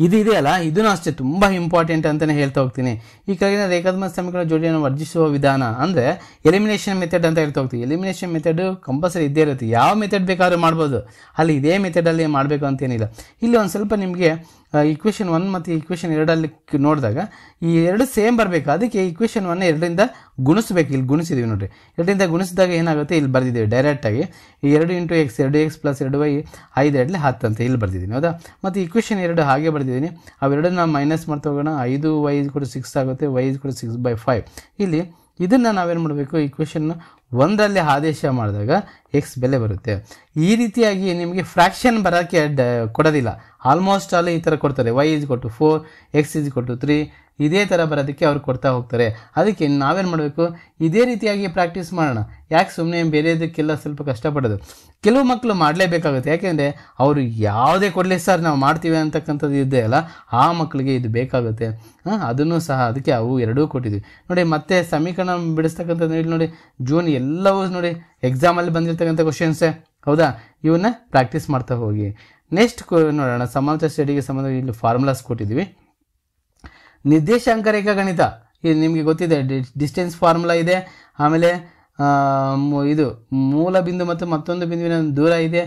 ಇದು ಇದೆಯಲ್ಲ, ಇದೂ ಅಷ್ಟೇ ತುಂಬ ಇಂಪಾರ್ಟೆಂಟ್ ಅಂತಲೇ ಹೇಳ್ತಾ ಹೋಗ್ತೀನಿ. ಈ ಕೆಳಗಿನ ರೇಖಾತ್ಮಕ ಸಮೀಕರಣ ಜೋಡಿಯನ್ನು ವರ್ಜಿಸುವ ವಿಧಾನ ಅಂದರೆ ಎಲಿಮಿನೇಷನ್ ಮೆಥಡ್ ಅಂತ ಹೇಳ್ತಾ ಹೋಗ್ತೀವಿ. ಎಲಿಮಿನೇಷನ್ ಮೆಥಡ್ ಕಂಪಲ್ಸರಿ ಇದ್ದೇ ಇರುತ್ತೆ. ಯಾವ ಮೆಥಡ್ ಬೇಕಾದ್ರೂ ಮಾಡ್ಬೋದು. ಅಲ್ಲಿ ಇದೇ ಮೆಥಡಲ್ಲಿ ಮಾಡಬೇಕು ಅಂತೇನಿಲ್ಲ. ಇಲ್ಲಿ ಒಂದು ಸ್ವಲ್ಪ ನಿಮಗೆ ಈಕ್ವೇಷನ್ 1 ಮತ್ತು ಈಕ್ವೇಷನ್ 2ಅಲ್ಲಿ ನೋಡಿದಾಗ ಈ ಎರಡು ಸೇಮ್ ಬರಬೇಕು. ಅದಕ್ಕೆ ಈಕ್ವೇಷನ್ 1 2ರಿಂದ ಗುಣಿಸ್ಬೇಕು. ಇಲ್ಲಿ ಗುಣಿಸಿದ್ದೀವಿ ನೋಡಿರಿ, 2ರಿಂದ ಗುಣಿಸಿದಾಗ ಏನಾಗುತ್ತೆ ಇಲ್ಲಿ ಬರೆದಿದ್ದೀವಿ ಡೈರೆಕ್ಟಾಗಿ. ಈ 2 × x 2x + 2y 5 2 10 ಅಂತ ಇಲ್ಲಿ ಬರ್ದಿದ್ದೀನಿ ಹೌದಾ. ಮತ್ತು ಈಕ್ವೇಷನ್ 2 ಹಾಗೆ ಬರ್ದಿದ್ದೀನಿ. ಅವೆರಡನ್ನ ಮೈನಸ್ ಮಾಡ್ತಾ ಹೋಗೋಣ. 5y = 6 ಆಗುತ್ತೆ, y = 6/5. ಇಲ್ಲಿ ಇದನ್ನು ನಾವೇನು ಮಾಡಬೇಕು, ಈಕ್ವೇಷನ್ 1ರಲ್ಲಿ ಆದೇಶ ಮಾಡಿದಾಗ ಎಕ್ಸ್ ಬೆಲೆ ಬರುತ್ತೆ. ಈ ರೀತಿಯಾಗಿ ನಿಮಗೆ ಫ್ರ್ಯಾಕ್ಷನ್ ಬರೋಕ್ಕೆ ಕೊಡೋದಿಲ್ಲ. ಆಲ್ಮೋಸ್ಟ್ ಆಲ್ ಈ ಥರ ಕೊಡ್ತಾರೆ. y = 4, x = 3 ಇದೇ ಥರ ಬರೋದಕ್ಕೆ ಅವ್ರು ಕೊಡ್ತಾ ಹೋಗ್ತಾರೆ. ಅದಕ್ಕೆ ನಾವೇನು ಮಾಡಬೇಕು, ಇದೇ ರೀತಿಯಾಗಿ ಪ್ರಾಕ್ಟೀಸ್ ಮಾಡೋಣ. ಯಾಕೆ ಸುಮ್ಮನೆ ಬೇರೆದಕ್ಕೆಲ್ಲ ಸ್ವಲ್ಪ ಕಷ್ಟಪಡೋದು. ಕೆಲವು ಮಕ್ಕಳು ಮಾಡಲೇಬೇಕಾಗುತ್ತೆ. ಯಾಕೆಂದರೆ ಅವರು ಯಾವುದೇ ಕೊಡಲಿ ಸರ್ ನಾವು ಮಾಡ್ತೀವಿ ಅಂತಕ್ಕಂಥದ್ದು ಇದ್ದೇ ಅಲ್ಲ, ಆ ಮಕ್ಕಳಿಗೆ ಇದು ಬೇಕಾಗುತ್ತೆ. ಅದನ್ನು ಸಹ ಅದಕ್ಕೆ ಅವು ಎರಡೂ ಕೊಟ್ಟಿದ್ವಿ ನೋಡಿ. ಮತ್ತೆ ಸಮೀಕರಣ ಬಿಡಿಸ್ತಕ್ಕಂಥದ್ದು ಇಲ್ಲಿ ನೋಡಿ, ಜೂನ್ ಎಲ್ಲವೂ ನೋಡಿ ಎಕ್ಸಾಮಲ್ಲಿ ಬಂದಿರತಕ್ಕಂಥ ಕ್ವಶನ್ಸೇ ಹೌದಾ. ಇವನ್ನ ಪ್ರಾಕ್ಟೀಸ್ ಮಾಡ್ತಾ ಹೋಗಿ. ನೆಕ್ಸ್ಟ್ ನೋಡೋಣ, ಸಮಾಂತರ ಸ್ಟಡಿಗೆ ಸಂಬಂಧ ಇಲ್ಲಿ ಫಾರ್ಮುಲಾಸ್ ಕೊಟ್ಟಿದ್ವಿ. ನಿರ್ದೇಶಾಂಕ ರೇಖಾಗಣಿತ ಇದು ನಿಮಗೆ ಗೊತ್ತಿದೆ. ಡಿಸ್ಟೆನ್ಸ್ ಫಾರ್ಮುಲಾ ಇದೆ, ಆಮೇಲೆ ಇದು ಮೂಲ ಬಿಂದು ಮತ್ತು ಮತ್ತೊಂದು ಬಿಂದುವಿನ ದೂರ ಇದೆ,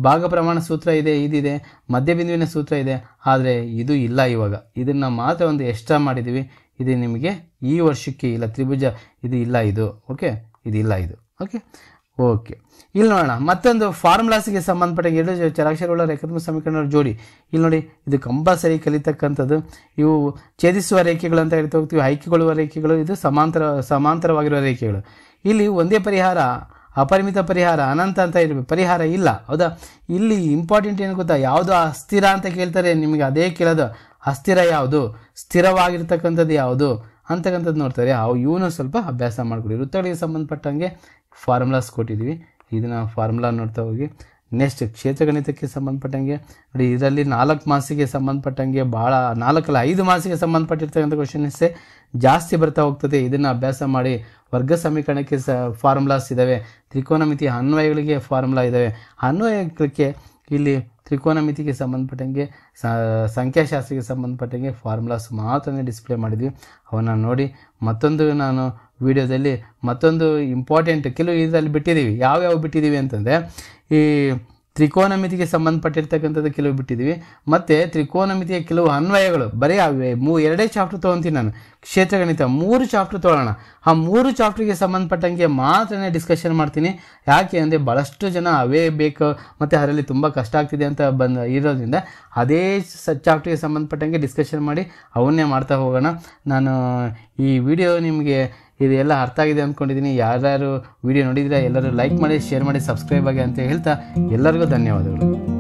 ಭಾಗ ಪ್ರಮಾಣ ಸೂತ್ರ ಇದೆ, ಇದಿದೆ, ಮಧ್ಯ ಬಿಂದುವಿನ ಸೂತ್ರ ಇದೆ. ಆದರೆ ಇದು ಇಲ್ಲ ಇವಾಗ. ಇದನ್ನು ಮಾತ್ರ ಒಂದು ಎಕ್ಸ್ಟ್ರಾ ಮಾಡಿದ್ದೀವಿ. ಇದು ನಿಮಗೆ ಈ ವರ್ಷಕ್ಕೆ ಇಲ್ಲ. ತ್ರಿಭುಜ ಇದು ಇಲ್ಲ, ಇದು ಓಕೆ, ಇದಿಲ್ಲ ಇದು ಓಕೆ. ಇಲ್ಲಿ ನೋಡೋಣ ಮತ್ತೊಂದು ಫಾರ್ಮುಲಾಸ್ಗೆ ಸಂಬಂಧಪಟ್ಟ ಎರಡು ಚರಾಕ್ಷರಗಳ ರೇಖಾತ್ಮಕ ಸಮೀಕರಣ ಜೋಡಿ. ಇಲ್ಲಿ ನೋಡಿ, ಇದು ಕಂಪಲ್ಸರಿ ಕಲಿತಕ್ಕಂಥದ್ದು. ಇವು ಛೇದಿಸುವ ರೇಖೆಗಳು ಅಂತ ಹೇಳ್ತಾ ಹೋಗ್ತೀವಿ, ಆಯ್ಕೆಗೊಳ್ಳುವ ರೇಖೆಗಳು, ಇದು ಸಮಾಂತರವಾಗಿರುವ ರೇಖೆಗಳು. ಇಲ್ಲಿ ಒಂದೇ ಪರಿಹಾರ, ಅಪರಿಮಿತ ಪರಿಹಾರ, ಅನಂತ ಅಂತ ಇರಬೇಕು, ಪರಿಹಾರ ಇಲ್ಲ ಹೌದಾ. ಇಲ್ಲಿ ಇಂಪಾರ್ಟೆಂಟ್ ಏನು ಗೊತ್ತಾ, ಯಾವುದು ಅಸ್ಥಿರ ಅಂತ ಕೇಳ್ತಾರೆ ನಿಮಗೆ, ಅದೇ ಕೇಳೋದು. ಅಸ್ಥಿರ ಯಾವುದು, ಸ್ಥಿರವಾಗಿರ್ತಕ್ಕಂಥದ್ದು ಯಾವುದು ಅಂತಕ್ಕಂಥದ್ದು ನೋಡ್ತಾರೆ. ಇವನು ಸ್ವಲ್ಪ ಅಭ್ಯಾಸ ಮಾಡಿಕೊಡಿ. ವೃತ್ತಗಳಿಗೆ ಸಂಬಂಧಪಟ್ಟಂಗೆ ಫಾರ್ಮುಲಾಸ್ ಕೊಟ್ಟಿದ್ದೀವಿ, ಇದನ್ನು ಫಾರ್ಮುಲಾ ನೋಡ್ತಾ ಹೋಗಿ. ನೆಕ್ಸ್ಟ್ ಕ್ಷೇತ್ರಗಣಿತಕ್ಕೆ ಸಂಬಂಧಪಟ್ಟಂಗೆ ನೋಡಿ, ಇದರಲ್ಲಿ 4 ಮಾರ್ಕ್ಸಿಗೆ ಸಂಬಂಧಪಟ್ಟಂಗೆ ಭಾಳ 4 ಅಲ್ಲ 5 ಮಾರ್ಕ್ಸಿಗೆ ಸಂಬಂಧಪಟ್ಟಿರ್ತಕ್ಕಂಥ ಕ್ವಶನ್ಸೇ ಜಾಸ್ತಿ ಬರ್ತಾ ಹೋಗ್ತದೆ. ಇದನ್ನು ಅಭ್ಯಾಸ ಮಾಡಿ. ವರ್ಗ ಸಮೀಕರಣಕ್ಕೆ ಫಾರ್ಮುಲಾಸ್ ಇದ್ದಾವೆ, ತ್ರಿಕೋನಮಿತಿ ಅನ್ವಯಗಳಿಗೆ ಫಾರ್ಮುಲಾ ಇದ್ದಾವೆ. ಅನ್ವಯಕ್ಕೆ ಇಲ್ಲಿ ತ್ರಿಕೋನಮಿತಿಗೆ ಸಂಬಂಧಪಟ್ಟಂಗೆ ಸಂಖ್ಯಾಶಾಸ್ತ್ರಕ್ಕೆ ಸಂಬಂಧಪಟ್ಟಂಗೆ ಫಾರ್ಮುಲಾಸ್ ಮಾತ್ರ ಡಿಸ್ಪ್ಲೇ ಮಾಡಿದ್ವಿ. ಅವನ್ನ ನೋಡಿ. ಮತ್ತೊಂದು ನಾನು ವಿಡಿಯೋದಲ್ಲಿ ಮತ್ತೊಂದು ಇಂಪಾರ್ಟೆಂಟ್ ಕೆಲವು ಇದರಲ್ಲಿ ಬಿಟ್ಟಿದ್ದೀವಿ. ಯಾವ್ಯಾವ ಬಿಟ್ಟಿದ್ದೀವಿ ಅಂತಂದರೆ, ಈ ತ್ರಿಕೋನಮಿತಿಗೆ ಸಂಬಂಧಪಟ್ಟಿರ್ತಕ್ಕಂಥದ್ದು ಕೆಲವು ಬಿಟ್ಟಿದ್ದೀವಿ, ಮತ್ತು ತ್ರಿಕೋನಮಿತಿಯ ಕೆಲವು ಅನ್ವಯಗಳು ಬರೀ ಅವೇ 2 ಚಾಪ್ಟರ್ ತೊಗೊತೀನಿ ನಾನು. ಕ್ಷೇತ್ರಗಣಿತ 3 ಚಾಪ್ಟರ್ ತೊಗೊಳ್ಳೋಣ. ಆ 3 ಚಾಪ್ಟ್ರಿಗೆ ಸಂಬಂಧಪಟ್ಟಂಗೆ ಮಾತ್ರ ಡಿಸ್ಕಷನ್ ಮಾಡ್ತೀನಿ. ಯಾಕೆ ಅಂದರೆ ಭಾಳಷ್ಟು ಜನ ಅವೇ ಬೇಕು ಮತ್ತು ಅದರಲ್ಲಿ ತುಂಬ ಕಷ್ಟ ಆಗ್ತಿದೆ ಅಂತ ಇರೋದ್ರಿಂದ ಅದೇ ಚಾಪ್ಟ್ರಿಗೆ ಸಂಬಂಧಪಟ್ಟಂಗೆ ಡಿಸ್ಕಷನ್ ಮಾಡಿ ಅವನ್ನೇ ಮಾಡ್ತಾ ಹೋಗೋಣ. ನಾನು ಈ ವಿಡಿಯೋ ನಿಮಗೆ ಇದೆಲ್ಲ ಅರ್ಥ ಆಗಿದೆ ಅಂದ್ಕೊಂಡಿದ್ದೀನಿ. ಯಾರ್ಯಾರು ವಿಡಿಯೋ ನೋಡಿದರೆ ಎಲ್ಲರೂ ಲೈಕ್ ಮಾಡಿ, ಶೇರ್ ಮಾಡಿ, ಸಬ್ಸ್ಕ್ರೈಬ್ ಆಗಿ ಅಂತ ಹೇಳ್ತಾ ಎಲ್ಲರಿಗೂ ಧನ್ಯವಾದಗಳು.